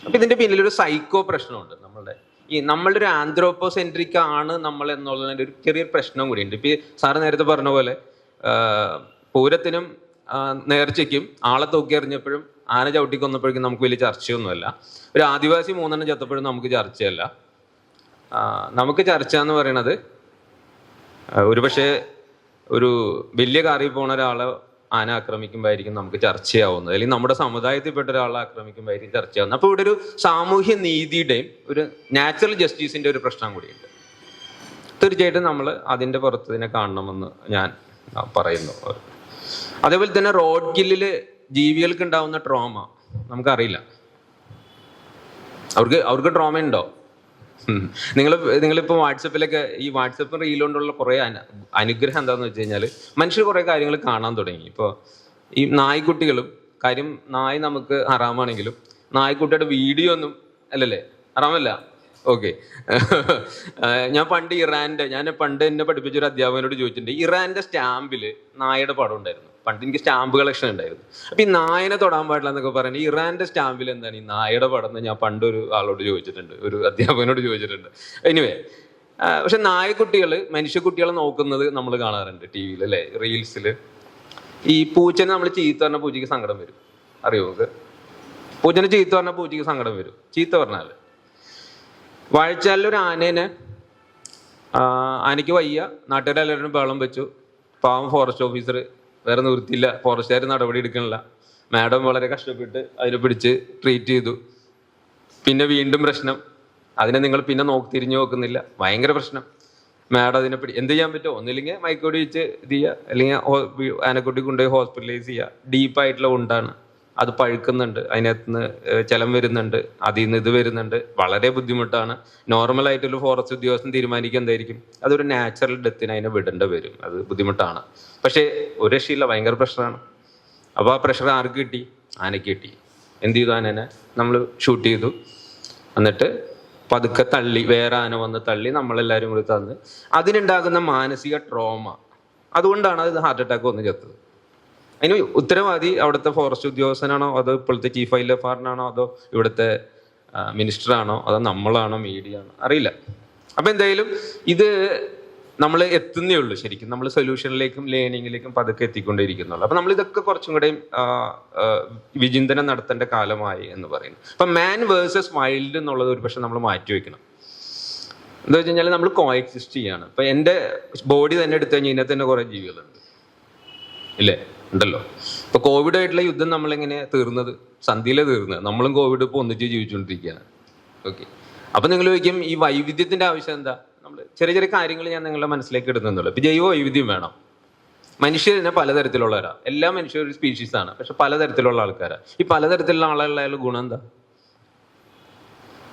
അപ്പൊ ഇതിന്റെ പിന്നിലൊരു സൈക്കോ പ്രശ്നമുണ്ട്. നമ്മളുടെ ഈ നമ്മളുടെ ഒരു ആന്ത്രോപ്പോസെൻട്രിക് ആണ് നമ്മൾ എന്നുള്ളതിൻ്റെ ഒരു ചെറിയൊരു പ്രശ്നം കൂടിയുണ്ട്. ഇപ്പം ഈ സാറ് നേരത്തെ പറഞ്ഞ പോലെ പൂരത്തിനും നേർച്ചയ്ക്കും ആളെ തൂക്കി എറിഞ്ഞപ്പോഴും ആന ചവിട്ടി കൊന്നപ്പോഴേക്കും നമുക്ക് വലിയ ചർച്ചയൊന്നുമല്ല. ഒരു ആദിവാസി 3 ചത്തപ്പോഴും നമുക്ക് ചർച്ചയല്ല. നമുക്ക് ചർച്ച എന്ന് പറയുന്നത് ഒരുപക്ഷെ ഒരു വലിയ കാറിൽ പോണ ഒരാളെ ആന ആക്രമിക്കുമ്പോഴായിരിക്കും നമുക്ക് ചർച്ചയാവുന്നത്, അല്ലെങ്കിൽ നമ്മുടെ സമുദായത്തിൽപ്പെട്ട ഒരാളെ ആക്രമിക്കുമ്പോഴായിരിക്കും ചർച്ചയാവുന്നത്. അപ്പോൾ ഇവിടെ ഒരു സാമൂഹ്യ നീതിയുടെയും ഒരു നാച്ചുറൽ ജസ്റ്റിസിന്റെ ഒരു പ്രശ്നം കൂടിയുണ്ട്. തീർച്ചയായിട്ടും നമ്മൾ അതിന്റെ പുറത്ത് ഇതിനെ കാണണമെന്ന് ഞാൻ പറയുന്നു. അതേപോലെ തന്നെ റോഡ് കില്ലില് ജീവികൾക്ക് ഉണ്ടാവുന്ന ട്രോമ നമുക്കറിയില്ല. അവർക്ക് ട്രോമ ഉണ്ടോ? നിങ്ങളിപ്പോൾ വാട്സപ്പിലൊക്കെ ഈ വാട്സപ്പ് റീൽ കൊണ്ടുള്ള കുറേ അനുഗ്രഹം എന്താന്ന് വെച്ച് കഴിഞ്ഞാൽ മനുഷ്യർ കുറേ കാര്യങ്ങൾ കാണാൻ തുടങ്ങി. ഇപ്പോൾ ഈ നായ്ക്കുട്ടികളും, കാര്യം നായ് നമുക്ക് ഹറാമാണെങ്കിലും നായ്ക്കുട്ടിയുടെ വീഡിയോ ഒന്നും അല്ലല്ലേ, ഹറാമല്ല. ഓക്കെ. ഞാൻ പണ്ട് എന്നെ പഠിപ്പിച്ചൊരു അധ്യാപകനോട് ചോദിച്ചിട്ടുണ്ട്, ഇറാന്റെ സ്റ്റാമ്പില് നായയുടെ പടം ഉണ്ടായിരുന്നു. പണ്ട് എനിക്ക് സ്റ്റാമ്പ് കളക്ഷൻ ഉണ്ടായിരുന്നു. അപ്പൊ ഈ നായനെ തൊടാൻ പാടില്ല എന്നൊക്കെ പറയുന്നത് ഇറാന്റെ സ്റ്റാമ്പിൽ എന്താണ് ഈ നായയുടെ പടം എന്ന് ഞാൻ പണ്ടൊരു ആളോട് ചോദിച്ചിട്ടുണ്ട്, ഒരു അധ്യാപകനോട് ചോദിച്ചിട്ടുണ്ട്. എനിവേ, പക്ഷെ നായക്കുട്ടികള് മനുഷ്യക്കുട്ടികളെ നോക്കുന്നത് നമ്മൾ കാണാറുണ്ട് ടി വിയിൽ അല്ലെ, റീൽസില്. ഈ പൂച്ചനെ നമ്മൾ ചീത്ത പറഞ്ഞ പൂച്ചയ്ക്ക് സങ്കടം വരും, അറിയോ നമുക്ക്? പൂച്ചനെ ചീത്ത പറഞ്ഞ പൂച്ചയ്ക്ക് സങ്കടം വരും. ചീത്ത പറഞ്ഞാല് വാഴച്ചാലിലൊരു ആനയ്ക്ക് വയ്യ, നാട്ടുകാരെല്ലാവരും ബഹളം വെച്ചു. പാവം ഫോറസ്റ്റ് ഓഫീസർ വേറെ നിവൃത്തിയില്ല, ഫോറസ്റ്റുകാർ നടപടി എടുക്കണില്ല. മാഡം വളരെ കഷ്ടപ്പെട്ട് അതിനെ പിടിച്ച് ട്രീറ്റ് ചെയ്തു. പിന്നെ വീണ്ടും പ്രശ്നം, അതിനെ നിങ്ങൾ പിന്നെ തിരിഞ്ഞു നോക്കുന്നില്ല, ഭയങ്കര പ്രശ്നം. മാഡം അതിനെ എന്ത് ചെയ്യാൻ പറ്റുമോ? ഒന്നില്ലെങ്കിൽ മയക്കോടി വെച്ച് ഇത് ചെയ്യുക, അല്ലെങ്കിൽ ആനക്കുട്ടി കൊണ്ടുപോയി ഹോസ്പിറ്റലൈസ് ചെയ്യുക. ഡീപ്പായിട്ടുള്ള ഉണ്ടാണ്, അത് പഴുക്കുന്നുണ്ട്, അതിനകത്തുനിന്ന് ജലം വരുന്നുണ്ട്, അതിൽ നിന്ന് ഇത് വരുന്നുണ്ട്, വളരെ ബുദ്ധിമുട്ടാണ്. നോർമലായിട്ടൊരു ഫോറസ്റ്റ് ഉദ്യോഗസ്ഥൻ തീരുമാനിക്കുക എന്തായിരിക്കും, അതൊരു നാച്ചുറൽ ഡെത്തിന് അതിനെ വിടേണ്ടി വരും, അത് ബുദ്ധിമുട്ടാണ്. പക്ഷേ ഒരു രക്ഷയില്ല, ഭയങ്കര പ്രഷറാണ്. അപ്പോൾ ആ പ്രഷർ ആർക്ക് കിട്ടി? ആനയ്ക്ക് കിട്ടി. എന്ത് ചെയ്തു? ആനനെ നമ്മൾ ഷൂട്ട് ചെയ്തു, എന്നിട്ട് പതുക്കെ തള്ളി, വേറെ ആന വന്ന് തള്ളി, നമ്മളെല്ലാവരും കൂടി തന്ന്. അതിനുണ്ടാകുന്ന മാനസിക ട്രോമ, അതുകൊണ്ടാണ് അത് ഹാർട്ട് അറ്റാക്ക് വന്ന് ചത്തത്. അതിന് ഉത്തരവാദി അവിടുത്തെ ഫോറസ്റ്റ് ഉദ്യോഗസ്ഥനാണോ, അതോ ഇപ്പോഴത്തെ ചീഫ് വൈൽഡ് ലൈഫ് വാർഡനാണോ, അതോ ഇവിടുത്തെ മിനിസ്റ്ററാണോ, അതോ നമ്മളാണോ, മീഡിയ ആണോ, അറിയില്ല. അപ്പം എന്തായാലും ഇത് നമ്മൾ എത്തുന്നേ ഉള്ളൂ. ശരിക്കും നമ്മൾ സൊല്യൂഷനിലേക്കും ലേണിങ്ങിലേക്കും പതുക്കെ എത്തിക്കൊണ്ടേയിരിക്കുന്നുള്ളൂ. അപ്പം നമ്മൾ ഇതൊക്കെ കുറച്ചും കൂടെയും വിചിന്തനം നടത്തേണ്ട കാലമായി എന്ന് പറയുന്നു. അപ്പം മാൻ വേഴ്സസ് വൈൽഡ് എന്നുള്ളത് ഒരു പക്ഷെ നമ്മൾ മാറ്റി വെക്കണം. എന്താ വെച്ച് കഴിഞ്ഞാൽ നമ്മൾ കോ എക്സിസ്റ്റ് ചെയ്യാണ്. ഇപ്പം എൻ്റെ ബോഡി തന്നെ എടുത്തു കഴിഞ്ഞാൽ ഇതിനകത്ത് തന്നെ കുറേ ജീവികളുണ്ട്, ഇല്ലേ? ഉണ്ടല്ലോ. ഇപ്പൊ കോവിഡായിട്ടുള്ള യുദ്ധം നമ്മളെങ്ങനെ തീർന്നത്? സന്ധിയിലെ തീർന്നത്. നമ്മളും കോവിഡ് ഇപ്പോൾ ഒന്നിച്ച് ജീവിച്ചുകൊണ്ടിരിക്കുകയാണ്. ഓക്കെ. അപ്പൊ നിങ്ങൾ ചോദിക്കും ഈ വൈവിധ്യത്തിന്റെ ആവശ്യം എന്താ? നമ്മൾ ചെറിയ ചെറിയ കാര്യങ്ങൾ ഞാൻ നിങ്ങളുടെ മനസ്സിലേക്ക് ഇടുന്നുള്ളൂ. ഇപ്പൊ ജൈവ വൈവിധ്യം വേണം. മനുഷ്യർ തന്നെ പലതരത്തിലുള്ളവരാ. എല്ലാ മനുഷ്യരും ഒരു സ്പീഷീസ് ആണ്, പക്ഷെ പലതരത്തിലുള്ള ആൾക്കാരാ. ഈ പലതരത്തിലുള്ള ആളുകളായാലും ഗുണം എന്താ?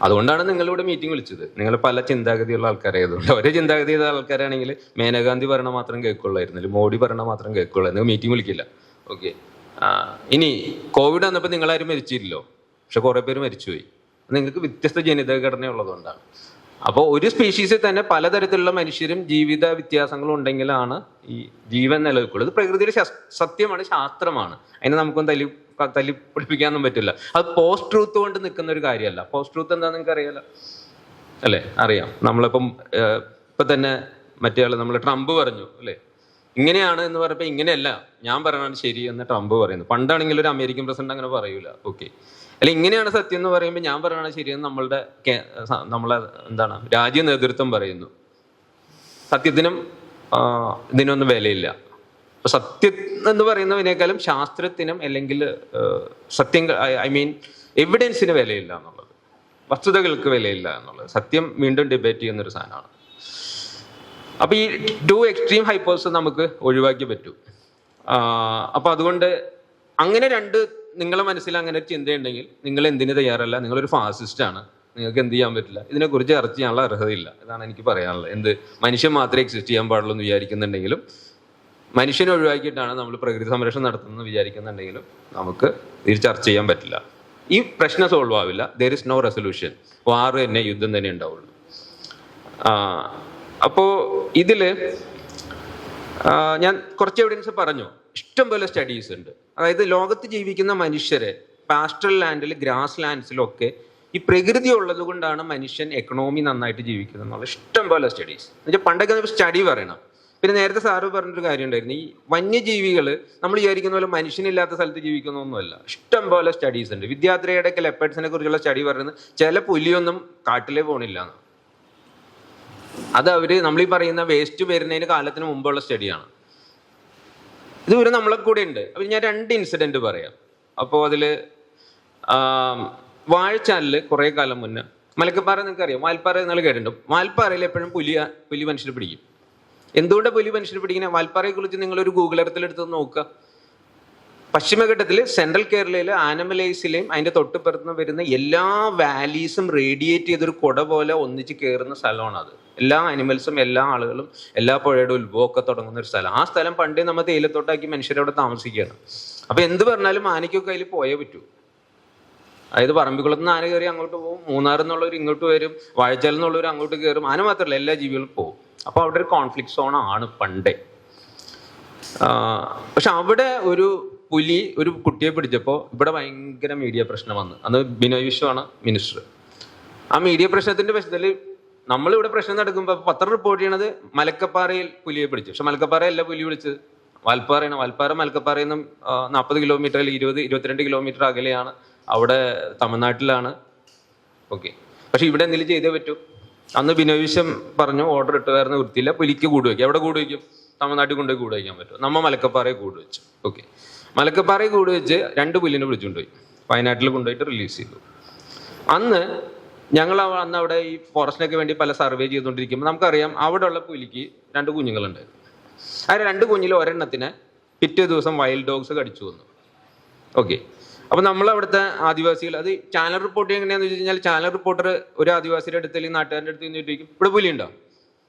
അതുകൊണ്ടാണ് നിങ്ങളിവിടെ മീറ്റിംഗ് വിളിച്ചത്. നിങ്ങൾ പല ചിന്താഗതിയുള്ള ആൾക്കാരായതുകൊണ്ട്. ഒരേ ചിന്താഗതിയുള്ള ആൾക്കാരാണെങ്കിൽ മേനകാന്തി പറയണ മാത്രം കേൾക്കുള്ളായിരുന്നില്ല, മോഡി പറയണ മാത്രം കേൾക്കുള്ളായിരുന്നു, മീറ്റിംഗ് വിളിക്കില്ല. ഓക്കെ. ഇനി കോവിഡ് വന്നപ്പോൾ നിങ്ങളാരും മരിച്ചില്ലല്ലോ, പക്ഷെ കുറെ പേര് മരിച്ചുപോയി. നിങ്ങൾക്ക് വ്യത്യസ്ത ജനിതഘടന ഉള്ളതുകൊണ്ടാണ്. അപ്പോൾ ഒരു സ്പീഷീസിൽ തന്നെ പലതരത്തിലുള്ള മനുഷ്യരും ജീവിത വ്യത്യാസങ്ങളും ഉണ്ടെങ്കിലാണ് ഈ ജീവൻ നിലനിൽക്കുള്ളൂ. ഇത് പ്രകൃതിയുടെ സത്യമാണ്, ശാസ്ത്രമാണ്. അതിനെ നമുക്കൊന്നും തല്ലി പഠിപ്പിക്കാനൊന്നും പറ്റില്ല. അത് പോസ്റ്റ് ട്രൂത്ത് കൊണ്ട് നിൽക്കുന്ന ഒരു കാര്യമല്ല. പോസ്റ്റ് ട്രൂത്ത് എന്താണെന്ന് നിങ്ങൾക്ക് അറിയാലോ, അല്ലേ? അറിയാം. നമ്മളിപ്പം ഇപ്പം തന്നെ മറ്റേ ആൾ നമ്മൾ ട്രംപ് പറഞ്ഞു അല്ലേ, ഇങ്ങനെയാണ് എന്ന് പറഞ്ഞപ്പോൾ ഇങ്ങനെയല്ല, ഞാൻ പറയണതാണ് ശരി എന്ന് ട്രംപ് പറയുന്നു. പണ്ടാണെങ്കിൽ ഒരു അമേരിക്കൻ പ്രസിഡന്റ് അങ്ങനെ പറയൂല. ഓക്കെ. അല്ല, ഇങ്ങനെയാണ് സത്യം എന്ന് പറയുമ്പോൾ ഞാൻ പറയണതാണ് ശരിയെന്ന് നമ്മളെ എന്താണ് രാജ്യ നേതൃത്വം പറയുന്നു. സത്യത്തിനും ഇതിനൊന്നും വിലയില്ല. സത്യം എന്ന് പറയുന്നതിനേക്കാളും ശാസ്ത്രത്തിനും അല്ലെങ്കിൽ എവിഡൻസിന് വിലയില്ല എന്നുള്ളത്, വസ്തുതകൾക്ക് വിലയില്ല എന്നുള്ളത്. സത്യം വീണ്ടും ഡിബേറ്റ് ചെയ്യുന്നൊരു സാധനമാണ്. അപ്പൊ ഈ 2 എക്സ്ട്രീം ഹൈപ്പോസ് നമുക്ക് ഒഴിവാക്കി പറ്റൂ. അപ്പൊ അതുകൊണ്ട് അങ്ങനെ നിങ്ങളെ മനസ്സിൽ അങ്ങനെ ഒരു ചിന്തയുണ്ടെങ്കിൽ നിങ്ങൾ എന്തിനു തയ്യാറല്ല? നിങ്ങളൊരു ഫാസിസ്റ്റാണ്. നിങ്ങൾക്ക് എന്ത് ചെയ്യാൻ പറ്റില്ല, ഇതിനെക്കുറിച്ച് ചർച്ച ചെയ്യാനുള്ള അർഹതയില്ല. ഇതാണ് എനിക്ക് പറയാനുള്ളത്. മനുഷ്യൻ മാത്രമേ എക്സിസ്റ്റ് ചെയ്യാൻ പാടുള്ളൂ എന്ന് വിചാരിക്കുന്നുണ്ടെങ്കിലും, മനുഷ്യനെ ഒഴിവാക്കിയിട്ടാണ് നമ്മൾ പ്രകൃതി സംരക്ഷണം നടത്തുന്നത് വിചാരിക്കുന്നുണ്ടെങ്കിലും നമുക്ക് ഇത് ചർച്ച ചെയ്യാൻ പറ്റില്ല. ഈ പ്രശ്നം സോൾവ് ആവില്ല. There is no resolution. War തന്നെ, യുദ്ധം തന്നെ ഉണ്ടാവുള്ളൂ. അപ്പോൾ ഇതില് ഞാൻ കുറച്ച് എവിഡൻസ് പറഞ്ഞു. ഇഷ്ടംപോലെ സ്റ്റഡീസ് ഉണ്ട്. അതായത് ലോകത്ത് ജീവിക്കുന്ന മനുഷ്യരെ പാസ്റ്ററൽ ലാൻഡിൽ, ഗ്രാസ് ലാൻഡ്സിലൊക്കെ ഈ പ്രകൃതി ഉള്ളത് കൊണ്ടാണ് മനുഷ്യൻ എക്കണോമി നന്നായിട്ട് ജീവിക്കുന്നത് എന്നുള്ള ഇഷ്ടം പോലെ സ്റ്റഡീസ്. എന്നുവെച്ചാൽ പണ്ടൊക്കെ സ്റ്റഡി പറയണം. പിന്നെ നേരത്തെ സാറ് പറഞ്ഞൊരു കാര്യം ഉണ്ടായിരുന്നു, ഈ വന്യജീവികൾ നമ്മൾ വിചാരിക്കുന്ന പോലെ മനുഷ്യനില്ലാത്ത സ്ഥലത്ത് ജീവിക്കുന്നൊന്നുമല്ല. ഇഷ്ടം പോലെ സ്റ്റഡീസ് ഉണ്ട്. വിദ്യാർത്ഥിയുടെ ഒക്കെ ലെപ്പേഡ്സിനെ കുറിച്ചുള്ള സ്റ്റഡി പറയുന്നത് ചില പുലിയൊന്നും കാട്ടിലേ പോണില്ല എന്ന്. അത് നമ്മൾ ഈ പറയുന്ന വേസ്റ്റ് വരുന്നതിന് കാലത്തിന് മുമ്പുള്ള സ്റ്റഡിയാണ്. ഇതുവരെ നമ്മളെ കൂടെ ഉണ്ട്. അപ്പം ഞാൻ 2 ഇൻസിഡൻറ്റ് പറയാം. അപ്പോൾ അതിൽ വാഴച്ചാലിൽ കുറേ കാലം മുന്നേ, മലക്കപ്പാറ നിങ്ങൾക്ക് അറിയാം, വാൽപ്പാറ നിങ്ങൾ കേട്ടിട്ടുണ്ട്. വാൽപ്പാറയിൽ എപ്പോഴും പുലി മനുഷ്യരെ പിടിക്കും. എന്തുകൊണ്ടാണ് പുലി മനുഷ്യരെ പിടിക്കുന്നത്? വാൽപ്പാറയെ കുറിച്ച് നിങ്ങളൊരു ഗൂഗിൾ എർത്തിലെടുത്ത് നോക്കുക. പശ്ചിമഘട്ടത്തിൽ സെൻട്രൽ കേരളയിൽ ആനമലൈസിലെയും അതിൻ്റെ തൊട്ടുപുറത്തുനിന്ന് വരുന്ന എല്ലാ വാലീസും റേഡിയേറ്റ് ചെയ്തൊരു കുട പോലെ ഒന്നിച്ച് കയറുന്ന സ്ഥലമാണ് അത്. എല്ലാ അനിമൽസും എല്ലാ ആളുകളും എല്ലാ പുഴയുടെ ഉത്ഭവമൊക്കെ തുടങ്ങുന്ന ഒരു സ്ഥലം. ആ സ്ഥലം പണ്ടേ നമ്മൾ തേയിലത്തോട്ടാക്കി മനുഷ്യരവിടെ താമസിക്കുകയാണ്. അപ്പോൾ എന്ത് പറഞ്ഞാലും ആനയ്ക്കൊക്കെ അതിൽ പോയേ പറ്റൂ. അതായത് പറമ്പിക്കുളത്ത് നിന്ന് ആന കയറി അങ്ങോട്ട് പോകും, മൂന്നാറിൽ നിന്നുള്ളവർ ഇങ്ങോട്ട് വരും, വാഴച്ചാലിൽ നിന്നുള്ളവർ അങ്ങോട്ട് കയറും. ആന മാത്രമല്ല എല്ലാ ജീവികളും പോകും. അപ്പോൾ അവിടെ ഒരു കോൺഫ്ലിക്റ്റ് സോൺ ആണ് പണ്ടേ. പക്ഷെ അവിടെ ഒരു പുലി ഒരു കുട്ടിയെ പിടിച്ചപ്പോൾ ഇവിടെ ഭയങ്കര മീഡിയ പ്രശ്നം വന്നു. അന്ന് ബിനോയ് വിശ്വമാണ് മിനിസ്റ്റർ. ആ മീഡിയ പ്രശ്നത്തിന്റെ പശ്ചാത്തലത്തിൽ നമ്മളിവിടെ പ്രശ്നം നടക്കുമ്പോൾ പത്രം റിപ്പോർട്ട് ചെയ്യണത് മലക്കപ്പാറയിൽ പുലിയെ പിടിച്ചു. പക്ഷെ മലക്കപ്പാറയല്ല പുലി വിളിച്ചത്, വാൽപ്പാറയാണ്. വാൽപ്പാറ മലക്കപ്പാറയിൽ നിന്നും 40 കിലോമീറ്റർ അല്ലെങ്കിൽ 22 കിലോമീറ്റർ അകലെയാണ്. അവിടെ തമിഴ്നാട്ടിലാണ്. ഓക്കെ, പക്ഷെ ഇവിടെ എന്തെങ്കിലും ചെയ്തേ പറ്റൂ. അന്ന് ബിനോയ് വിശ്വം പറഞ്ഞു ഓർഡർ ഇട്ടുകാരുന്ന വൃത്തിയില്ല, പുലിക്ക് കൂട് വയ്ക്കും. എവിടെ കൂട് വയ്ക്കും? തമിഴ്നാട്ടിൽ കൊണ്ടുപോയി കൂട് വയ്ക്കാൻ പറ്റും. നമ്മ മലക്കപ്പാറയെ കൂട് വെച്ചു. ഓക്കെ, മലക്കപ്പാറയെ കൂട് വെച്ച് 2 പുലിനെ വിളിച്ചുകൊണ്ടുപോയി വയനാട്ടിൽ കൊണ്ടുപോയിട്ട് റിലീസ് ചെയ്തു. അന്ന് ഞങ്ങൾ അവിടെ ഈ ഫോറസ്റ്റിനൊക്കെ വേണ്ടി പല സർവേ ചെയ്തുകൊണ്ടിരിക്കുമ്പോൾ നമുക്കറിയാം അവിടെയുള്ള പുലിക്ക് 2 കുഞ്ഞുങ്ങളുണ്ടായിരുന്നു. ആ 2 കുഞ്ഞിൽ ഒരെണ്ണത്തിനെ പിറ്റേ ദിവസം വൈൽഡ് ഡോഗ്സ് കടിച്ചു വന്നു. ഓക്കെ, അപ്പൊ നമ്മളവിടുത്തെ ആദിവാസികൾ, അത് ചാനൽ റിപ്പോർട്ട് എങ്ങനെയാന്ന് വെച്ച് കഴിഞ്ഞാൽ, ചാനൽ റിപ്പോർട്ടർ ഒരു ആദിവാസിയുടെ അടുത്ത് അല്ലെങ്കിൽ നാട്ടുകാരുടെ അടുത്ത് ചോദിക്കും ഇവിടെ പുലി ഉണ്ടോ?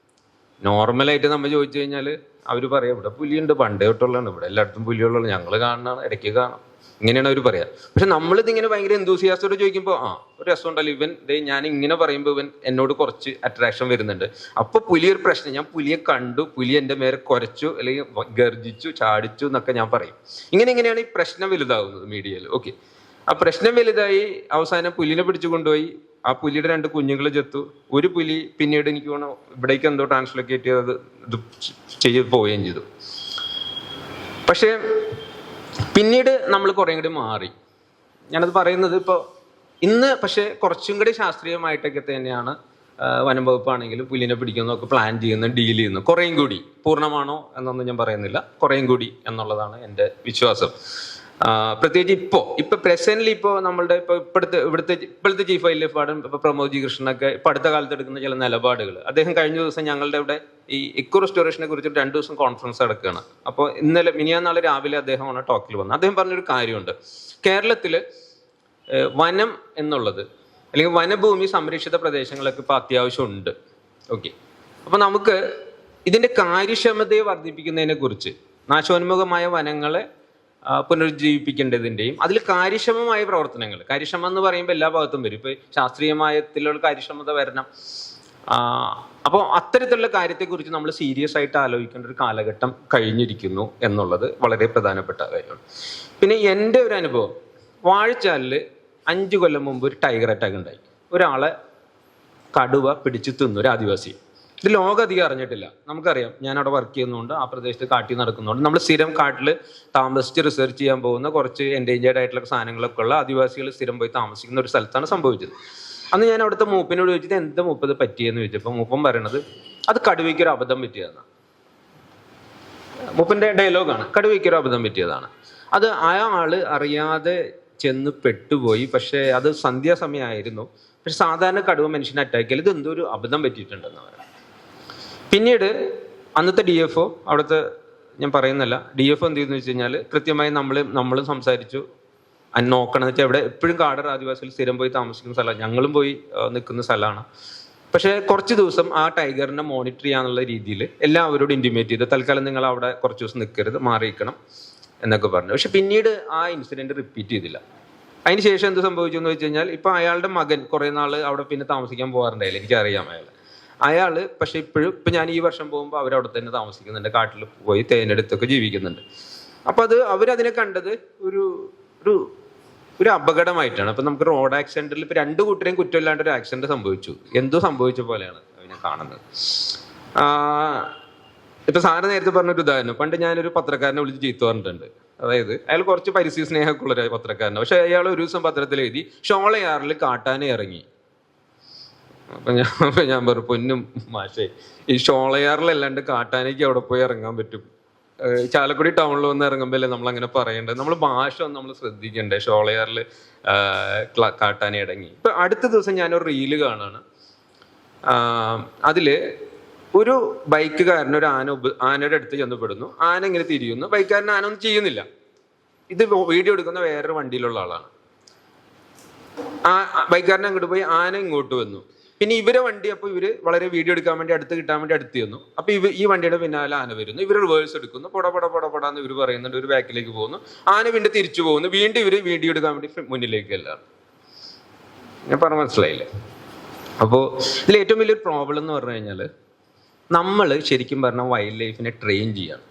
നോർമലായിട്ട് നമ്മൾ ചോദിച്ചു കഴിഞ്ഞാൽ അവർ പറയാം ഇവിടെ പുലിയുണ്ട്, പണ്ടേ തൊട്ടുള്ളതാണ്, ഇവിടെ എല്ലായിടത്തും പുലിയുള്ളത്, ഞങ്ങൾ കാണണം, ഇടയ്ക്ക് കാണാം, ഇങ്ങനെയാണ് അവർ പറയാം. പക്ഷെ നമ്മളിതിങ്ങനെ ഭയങ്കര എന്തൂസിയാസ്റ്റോട് ചോദിക്കുമ്പോൾ ഒരു രസമുണ്ടല്ലോ, ഇവൻ ഞാൻ ഇങ്ങനെ പറയുമ്പോൾ ഇവൻ എന്നോട് കുറച്ച് അട്രാക്ഷൻ വരുന്നുണ്ട്. അപ്പോൾ പുലി ഒരു പ്രശ്നം, ഞാൻ പുലിയെ കണ്ടു, പുലി എൻ്റെ മേലെ കുരച്ചു അല്ലെങ്കിൽ ഗർജിച്ചു ചാടിച്ചു എന്നൊക്കെ ഞാൻ പറയും. ഇങ്ങനെയാണ് ഈ പ്രശ്നം വലുതാവുന്നത് മീഡിയയിൽ. ഓക്കെ, ആ പ്രശ്നം വലുതായി അവസാനം പുലിനെ പിടിച്ചു കൊണ്ടുപോയി. ആ പുലിയുടെ 2 കുഞ്ഞുങ്ങൾ ചത്തു. ഒരു പുലി പിന്നീട് എനിക്ക് വേണം ഇവിടേക്ക് എന്തോ ട്രാൻസ്ലോക്കേറ്റ് ചെയ്തത് ഇത് ചെയ്ത് പോവുകയും ചെയ്തു. പക്ഷേ പിന്നീട് നമ്മൾ കുറേ കൂടി മാറി. ഞാനത് പറയുന്നത് ഇപ്പോൾ ഇന്ന് പക്ഷേ കുറച്ചും കൂടി ശാസ്ത്രീയമായിട്ടൊക്കെ തന്നെയാണ് വനം വകുപ്പാണെങ്കിലും പുലിനെ പിടിക്കുന്നതൊക്കെ പ്ലാൻ ചെയ്യുന്നത്, ഡീൽ ചെയ്യുന്നത്. കുറേയും കൂടി, പൂർണ്ണമാണോ എന്നൊന്നും ഞാൻ പറയുന്നില്ല, കുറേയും കൂടി എന്നുള്ളതാണ് എൻ്റെ വിശ്വാസം. പ്രത്യേകിച്ച് ഇപ്പോൾ പ്രസന്റ്ലി നമ്മളുടെ ഇപ്പോഴത്തെ chief wildlife warden Pramod ji കൃഷ്ണനൊക്കെ ഇപ്പം അടുത്ത കാലത്ത് എടുക്കുന്ന ചില നിലപാടുകൾ, അദ്ദേഹം കഴിഞ്ഞ ദിവസം ഞങ്ങളുടെ ഇവിടെ ഈ ഇക്കോ റെസ്റ്റോറേഷനെ കുറിച്ച് 2 ദിവസം കോൺഫറൻസ് നടക്കുകയാണ്. അപ്പോൾ മിനിയാന്നാളെ രാവിലെ അദ്ദേഹമാണ് ടോക്കിൽ വന്നത്. അദ്ദേഹം പറഞ്ഞൊരു കാര്യമുണ്ട്, കേരളത്തിൽ വനം എന്നുള്ളത് അല്ലെങ്കിൽ വനഭൂമി സംരക്ഷിത പ്രദേശങ്ങളൊക്കെ ഇപ്പോൾ അത്യാവശ്യമുണ്ട്. ഓക്കെ, അപ്പോൾ നമുക്ക് ഇതിൻ്റെ കാര്യക്ഷമതയെ വർദ്ധിപ്പിക്കുന്നതിനെ കുറിച്ച്, നാശോന്മുഖമായ വനങ്ങളെ പുനരുജ്ജീവിപ്പിക്കേണ്ടതിൻ്റെയും അതിൽ കാര്യക്ഷമമായ പ്രവർത്തനങ്ങൾ, കാര്യക്ഷമം എന്ന് പറയുമ്പോൾ എല്ലാ ഭാഗത്തും വരും, ഇപ്പോൾ ശാസ്ത്രീയമായത്തിലുള്ള കാര്യക്ഷമത വരണം. അപ്പോൾ അത്തരത്തിലുള്ള കാര്യത്തെക്കുറിച്ച് നമ്മൾ സീരിയസ് ആയിട്ട് ആലോചിക്കേണ്ട ഒരു കാലഘട്ടം കഴിഞ്ഞിരിക്കുന്നു എന്നുള്ളത് വളരെ പ്രധാനപ്പെട്ട കാര്യമാണ്. പിന്നെ എൻ്റെ ഒരു അനുഭവം, വാഴച്ചാലിൽ 5 കൊല്ലം മുമ്പ് ഒരു ടൈഗർ അറ്റാക്ക് ഉണ്ടായി. ഒരാളെ കടുവ പിടിച്ചു തിന്നു, ഒരു ആദിവാസി. ഇത് ലോകം അധികം അറിഞ്ഞിട്ടില്ല. നമുക്കറിയാം, ഞാൻ അവിടെ വർക്ക് ചെയ്യുന്നതുകൊണ്ട്, ആ പ്രദേശത്ത് കാട്ടിൽ നടക്കുന്നതുകൊണ്ട്, നമ്മൾ സ്ഥിരം കാട്ടിൽ താമസിച്ച് റിസർച്ച് ചെയ്യാൻ പോകുന്ന കുറച്ച് എൻഡേഞ്ചേർഡ് ആയിട്ടുള്ള സാധനങ്ങളൊക്കെ ഉള്ള ആദിവാസികൾ സ്ഥിരം പോയി താമസിക്കുന്ന ഒരു സ്ഥലത്താണ് സംഭവിച്ചത്. അന്ന് ഞാൻ അവിടുത്തെ മൂപ്പിനോട് ചോദിച്ചത് എന്താ മൂപ്പത് പറ്റിയെന്ന് ചോദിച്ചപ്പോൾ മൂപ്പൻ പറയണത് അത് കടുവയ്ക്കൊരു അബദ്ധം പറ്റിയതാണ്. മൂപ്പൻ്റെ ഡയലോഗാണ്, കടുവയ്ക്കൊരു അബദ്ധം പറ്റിയതാണ്. അത് ആള് അറിയാതെ ചെന്ന് പെട്ടുപോയി. പക്ഷേ അത് സന്ധ്യാസമയമായിരുന്നു. പക്ഷെ സാധാരണ കടുവ മനുഷ്യനെ അറ്റാക്ക് ചെയ്യൽ, ഇത് എന്തോ ഒരു അബദ്ധം പറ്റിയിട്ടുണ്ടെന്ന് പറയാം. പിന്നീട് അന്നത്തെ DFO, അവിടുത്തെ ഞാൻ പറയുന്നില്ല, DFO എന്ത് ചെയ്യുന്നു വെച്ച് കഴിഞ്ഞാൽ കൃത്യമായി നമ്മൾ സംസാരിച്ചു, നോക്കണം വെച്ചാൽ ഇവിടെ എപ്പോഴും കാടർ ആദിവാസികൾ സ്ഥിരം പോയി താമസിക്കുന്ന സ്ഥലമാണ്, ഞങ്ങളും പോയി നിൽക്കുന്ന സ്ഥലമാണ്. പക്ഷേ കുറച്ച് ദിവസം ആ ടൈഗറിനെ മോണിറ്റർ ചെയ്യാന്നുള്ള രീതിയിൽ എല്ലാവരോടും ഇൻറ്റിമേറ്റ് ചെയ്ത് തൽക്കാലം നിങ്ങൾ അവിടെ കുറച്ച് ദിവസം നിൽക്കരുത്, മാറിയിരിക്കണം എന്നൊക്കെ പറഞ്ഞു. പക്ഷെ പിന്നീട് ആ ഇൻസിഡൻറ്റ് റിപ്പീറ്റ് ചെയ്തില്ല. അതിന് ശേഷം എന്ത് സംഭവിച്ചു എന്ന് വെച്ച് കഴിഞ്ഞാൽ ഇപ്പോൾ അയാളുടെ മകൻ കുറേ നാൾ അവിടെ പിന്നെ താമസിക്കാൻ പോകാറുണ്ടായില്ല, എനിക്കറിയാം അയാൾ. പക്ഷെ ഇപ്പം ഞാൻ ഈ വർഷം പോകുമ്പോൾ അവരവിടെ തന്നെ താമസിക്കുന്നുണ്ട്, കാട്ടിൽ പോയി തേനെടുത്തൊക്കെ ജീവിക്കുന്നുണ്ട്. അപ്പം അവരതിനെ കണ്ടത് ഒരു ഒരു അപകടമായിട്ടാണ്. അപ്പൊ നമുക്ക് റോഡ് ആക്സിഡന്റിൽ ഇപ്പൊ രണ്ടു കൂട്ടരെയും കുറ്റമില്ലാണ്ട് ഒരു ആക്സിഡന്റ് സംഭവിച്ചു, എന്തോ സംഭവിച്ച പോലെയാണ് അതിനെ കാണുന്നത്. ഇപ്പൊ സാറ് നേരത്തെ പറഞ്ഞൊരു ഉദാഹരണം, പണ്ട് ഞാനൊരു പത്രക്കാരനെ വിളിച്ച് ചീത്ത പറഞ്ഞിട്ടുണ്ട്. അതായത് അയാൾ കുറച്ച് പരിസ്ഥിതി സ്നേഹമൊക്കെ ഉള്ള ഒരു പത്രക്കാരനാണ്. പക്ഷെ അയാൾ ഒരു ദിവസം പത്രത്തിൽ എഴുതി ഷോളയാറിൽ കാട്ടാനെ ഇറങ്ങി. അപ്പൊ ഞാൻ പറഞ്ഞു, പൊന്നും മാഷേ, ഈ ഷോളയാറിലല്ലാണ്ട് കാട്ടാനയ്ക്ക് അവിടെ പോയി ഇറങ്ങാൻ പറ്റും? ചാലക്കുടി ടൗണിൽ വന്ന് ഇറങ്ങുമ്പോഴല്ലേ നമ്മൾ അങ്ങനെ പറയേണ്ടത്? നമ്മൾ ഭാഷ ഒന്ന് നമ്മൾ ശ്രദ്ധിക്കണ്ടേ? ഷോളയാറിൽ കാട്ടാന ഇറങ്ങി. ഇപ്പൊ അടുത്ത ദിവസം ഞാനൊരു റീല് കാണാണ്. അതില് ഒരു ബൈക്കുകാരൻ ഒരു ആനയുടെ അടുത്ത് ചെന്നപ്പെടുന്നു. ആന ഇങ്ങനെ തിരിയുന്നു, ബൈക്കുകാരൻ ആന ഒന്നും ചെയ്യുന്നില്ല. ഇത് വീഡിയോ എടുക്കുന്ന വേറൊരു വണ്ടിയിലുള്ള ആളാണ്. ബൈക്കുകാരൻ അങ്ങോട്ട് പോയി, ആന ഇങ്ങോട്ട് വന്നു. പിന്നെ ഇവരെ വണ്ടി, അപ്പൊ ഇവര് വളരെ വീഡിയോ എടുക്കാൻ വേണ്ടി അടുത്ത് കിട്ടാൻ വേണ്ടി അടുത്ത് ചെന്നു. അപ്പൊ ഈ വണ്ടിയുടെ പിന്നാലെ ആന വരുന്നു. ഇവർ റിവേഴ്സ് എടുക്കുന്നു, പൊടാന്ന് ഇവർ പറയുന്നുണ്ട്. ഒരു ബാക്കിലേക്ക് പോകുന്നു, ആന വീണ്ടും തിരിച്ചു പോകുന്നു. വീണ്ടും ഇവര് വീഡിയോ എടുക്കാൻ വേണ്ടി മുന്നിലേക്ക് എല്ലാം. ഞാൻ പറഞ്ഞ മനസ്സിലായില്ലേ? അപ്പോൾ ഇതിൽ ഏറ്റവും വലിയൊരു പ്രോബ്ലം എന്ന് പറഞ്ഞു കഴിഞ്ഞാൽ, നമ്മൾ ശരിക്കും പറഞ്ഞാൽ വൈൽഡ് ലൈഫിനെ ട്രെയിൻ ചെയ്യാണ്,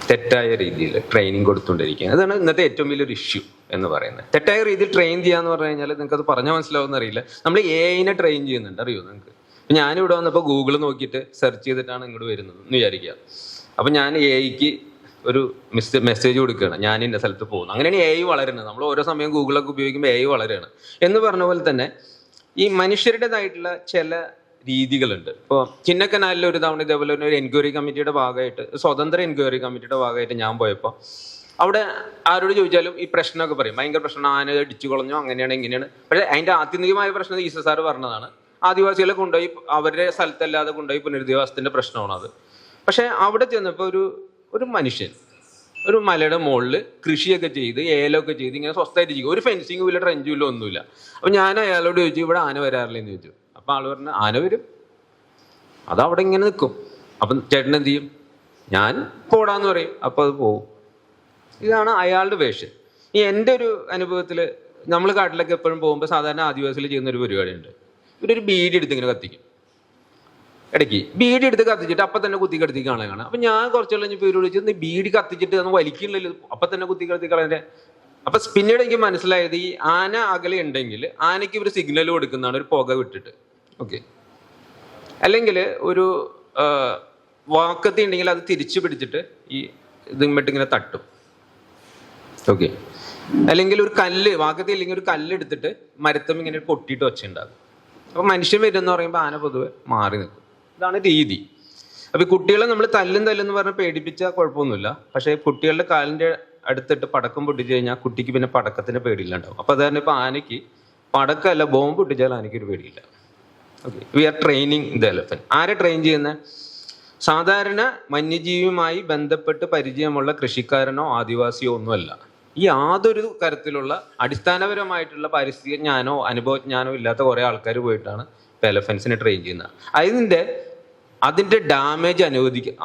തെറ്റായ രീതിയിൽ ട്രെയിനിങ് കൊടുത്തുകൊണ്ടിരിക്കുക. അതാണ് ഇന്നത്തെ ഏറ്റവും വലിയൊരു ഇഷ്യൂ എന്ന് പറയുന്നത്. തെറ്റായ രീതിയിൽ ട്രെയിൻ ചെയ്യാന്ന് പറഞ്ഞു കഴിഞ്ഞാൽ നിങ്ങൾക്ക് അത് പറഞ്ഞാൽ മനസ്സിലാവുമെന്ന് അറിയില്ല. നമ്മൾ AI-നെ ട്രെയിൻ ചെയ്യുന്നുണ്ട്, അറിയോ നിങ്ങൾക്ക്? ഞാനിവിടെ വന്നപ്പോൾ ഗൂഗിൾ നോക്കിയിട്ട് സെർച്ച് ചെയ്തിട്ടാണ് ഇങ്ങോട്ട് വരുന്നത് എന്ന് വിചാരിക്കുക. അപ്പം ഞാൻ AI-ക്ക് ഒരു മെസ്സേജ് കൊടുക്കുകയാണ്, ഞാൻ ഇന്ന സ്ഥലത്ത് പോകുന്നു. അങ്ങനെയാണ് AI വളരുന്നത്. നമ്മൾ ഓരോ സമയം ഗൂഗിളൊക്കെ ഉപയോഗിക്കുമ്പോൾ AI വളരുകയാണ്. എന്ന് പറഞ്ഞ പോലെ തന്നെ ഈ മനുഷ്യരുടേതായിട്ടുള്ള ചില രീതികളുണ്ട്. ഇപ്പോൾ ചിന്നക്കനാലിൽ ഒരു തവണ ഇതേപോലെ ഒരു എൻക്വയറി കമ്മിറ്റിയുടെ ഭാഗമായിട്ട്, സ്വതന്ത്ര എൻക്വയറി കമ്മിറ്റിയുടെ ഭാഗമായിട്ട് ഞാൻ പോയപ്പോൾ അവിടെ ആരോട് ചോദിച്ചാലും ഈ പ്രശ്നമൊക്കെ പറയും. ഭയങ്കര പ്രശ്നം, ആന ഇടിച്ചു കളഞ്ഞു, അങ്ങനെയാണ് ഇങ്ങനെയാണ്. പക്ഷേ അതിൻ്റെ ആത്യന്തികമായ പ്രശ്നം ഈസ സാറ് പറഞ്ഞതാണ്, ആദിവാസികളെ കൊണ്ടുപോയി അവരുടെ സ്ഥലത്തല്ലാതെ കൊണ്ടുപോയി പുനരധിവാസത്തിൻ്റെ പ്രശ്നമാണ് അത്. പക്ഷേ അവിടെ ചെന്നപ്പോൾ ഒരു മനുഷ്യൻ ഒരു മലയുടെ മുകളിൽ കൃഷിയൊക്കെ ചെയ്ത് ഏലമൊക്കെ ചെയ്ത് ഇങ്ങനെ സ്വസ്ഥമായിട്ട് ചെയ്യും. ഒരു ഫെൻസിങ്ങും ഇല്ല, ട്രെഞ്ചും ഇല്ല, ഒന്നുമില്ല. അപ്പം ഞാൻ അയാളോട് ചോദിച്ചു, ഇവിടെ ആന വരാറില്ലെന്ന് ചോദിച്ചു. അപ്പം ആൾ പറഞ്ഞു, ആന വരും, അതവിടെ ഇങ്ങനെ നിൽക്കും. അപ്പം ചേട്ടൻ എന്ത് ചെയ്യും? ഞാൻ പോടാന്ന് പറയും, അപ്പം അത് പോകും. ഇതാണ് അയാളുടെ വേഷം. ഈ എൻ്റെ ഒരു അനുഭവത്തിൽ നമ്മൾ കാട്ടിലൊക്കെ എപ്പോഴും പോകുമ്പോൾ സാധാരണ ആദിവാസികൾ ചെയ്യുന്ന ഒരു പരിപാടിയുണ്ട്. ഇവരൊരു ബീഡി എടുത്ത് ഇങ്ങനെ കത്തിക്കും. ഇടയ്ക്ക് ബീഡി എടുത്ത് കത്തിച്ചിട്ട് അപ്പം തന്നെ കുത്തി കടത്തി കാണാൻ. അപ്പം ഞാൻ കുറച്ച് കഴിഞ്ഞപ്പോൾ ഇവരോട് ചോദിച്ചു, ബീഡി കത്തിച്ചിട്ട് ഒന്ന് വലിക്കുന്നില്ലല്ലോ, അപ്പം തന്നെ കുത്തി കടത്തി കളയാൻ. അപ്പം പിന്നീട് എനിക്ക് മനസ്സിലായത്, ഈ ആന അകലെ ഉണ്ടെങ്കിൽ ആനയ്ക്ക് ഒരു സിഗ്നൽ കൊടുക്കുന്നതാണ്, ഒരു പുക വിട്ടിട്ട്. ഓക്കെ, അല്ലെങ്കിൽ ഒരു വാക്കത്തി ഉണ്ടെങ്കിൽ അത് തിരിച്ചു പിടിച്ചിട്ട് ഈ ഇതിങ്ങോട്ട് ഇങ്ങനെ തട്ടും. ഓക്കെ, അല്ലെങ്കിൽ ഒരു കല്ല്, വാക്കത്തി ഇല്ലെങ്കിൽ ഒരു കല്ല് എടുത്തിട്ട് മരത്തം ഇങ്ങനെ കൊട്ടിയിട്ട് വെച്ചുണ്ടാകും. അപ്പൊ മനുഷ്യൻ വരുമെന്ന് പറയുമ്പോൾ ആന പൊതുവെ മാറി നിൽക്കും. ഇതാണ് രീതി. അപ്പൊ കുട്ടികളെ നമ്മൾ തല്ലെന്ന് പറഞ്ഞ് പേടിപ്പിച്ചാൽ കുഴപ്പമൊന്നുമില്ല. പക്ഷെ കുട്ടികളുടെ കാലിന്റെ അടുത്തിട്ട് പടക്കം പൊട്ടിച്ചു കഴിഞ്ഞാൽ കുട്ടിക്ക് പിന്നെ പടക്കത്തിന് പേടിയില്ലാണ്ടാവും. അപ്പൊ അതാണ് ഇപ്പൊ ആനയ്ക്ക് പടക്കമല്ല, ബോംബ് പൊട്ടിച്ചാൽ ആനയ്ക്ക് ഒരു പേടിയില്ല. Okay, we are training the elephant. ആരെ ട്രെയിൻ ചെയ്യുന്നത്? സാധാരണ വന്യജീവിയുമായി ബന്ധപ്പെട്ട് പരിചയമുള്ള കൃഷിക്കാരനോ ആദിവാസിയോ ഒന്നുമല്ല. ഈ യാതൊരു തരത്തിലുള്ള അടിസ്ഥാനപരമായിട്ടുള്ള പരിസ്ഥിതി ജ്ഞാനോ അനുഭവജ്ഞാനോ ഇല്ലാത്ത കുറെ ആൾക്കാർ പോയിട്ടാണ് ഇപ്പൊ എലഫൻസിനെ ട്രെയിൻ ചെയ്യുന്നത്. അതിന്റെ ഡാമേജ്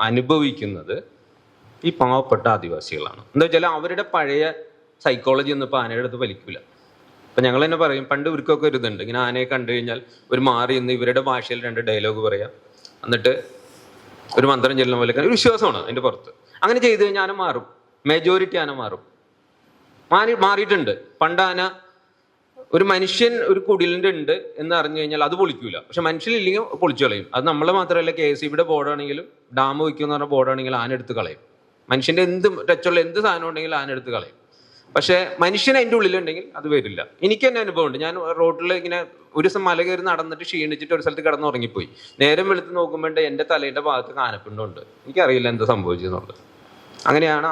അനുഭവിക്കുന്നത് ഈ പാവപ്പെട്ട ആദിവാസികളാണ്. എന്താ വെച്ചാൽ അവരുടെ പഴയ സൈക്കോളജി ഒന്നും ഇപ്പൊ ആനയുടെ അടുത്ത് വലിക്കില്ല. ഇപ്പൊ ഞങ്ങൾ തന്നെ പറയും, പണ്ട് ഇവർക്കൊക്കെ ഒരു ഇതുണ്ട്, ഇങ്ങനെ ആനയെ കണ്ടു കഴിഞ്ഞാൽ ഒരു മാറി നിന്ന് ഇവരുടെ ഭാഷയിൽ 2 ഡയലോഗ് പറയാം, എന്നിട്ട് ഒരു മന്ത്രം ചെല്ലുന്ന പോലെ ഒരു വിശ്വാസമാണ് അതിന്റെ പുറത്ത്. അങ്ങനെ ചെയ്ത് കഴിഞ്ഞാൽ ആന മാറും, മെജോറിറ്റി ആന മാറും. മാറിയിട്ടുണ്ട്. പണ്ട് ആന ഒരു മനുഷ്യൻ ഒരു കുടിലിൻ്റെ ഉണ്ട് എന്ന് അറിഞ്ഞു കഴിഞ്ഞാൽ അത് പൊളിക്കൂല. പക്ഷെ മനുഷ്യനില്ലെങ്കിൽ പൊളിച്ചു കളയും. അത് നമ്മളെ മാത്രമല്ല, KSEBിയുടെ ബോർഡാണെങ്കിലും ഡാം വയ്ക്കുമെന്ന് പറഞ്ഞ ബോർഡാണെങ്കിലും ആന എടുത്ത് കളയും. മനുഷ്യന്റെ ടച്ചുള്ള എന്ത് സാധനം ഉണ്ടെങ്കിലും ആന എടുത്ത് കളയും. പക്ഷെ മനുഷ്യൻ അതിൻ്റെ ഉള്ളിലുണ്ടെങ്കിൽ അത് വരില്ല. എനിക്ക് തന്നെ അനുഭവമുണ്ട്. ഞാൻ റോഡിൽ ഇങ്ങനെ ഒരു ദിവസം മല കയറി നടന്നിട്ട് ക്ഷീണിച്ചിട്ട് ഒരു സ്ഥലത്ത് കിടന്ന് ഉറങ്ങിപ്പോയി. നേരം വെളുത്ത് നോക്കുമ്പോണ്ട് എൻ്റെ തലയുടെ ഭാഗത്ത് ആനപ്പിണ്ടുണ്ട്. എനിക്കറിയില്ല എന്താ സംഭവിച്ചെന്നുള്ളത്. അങ്ങനെയാണ്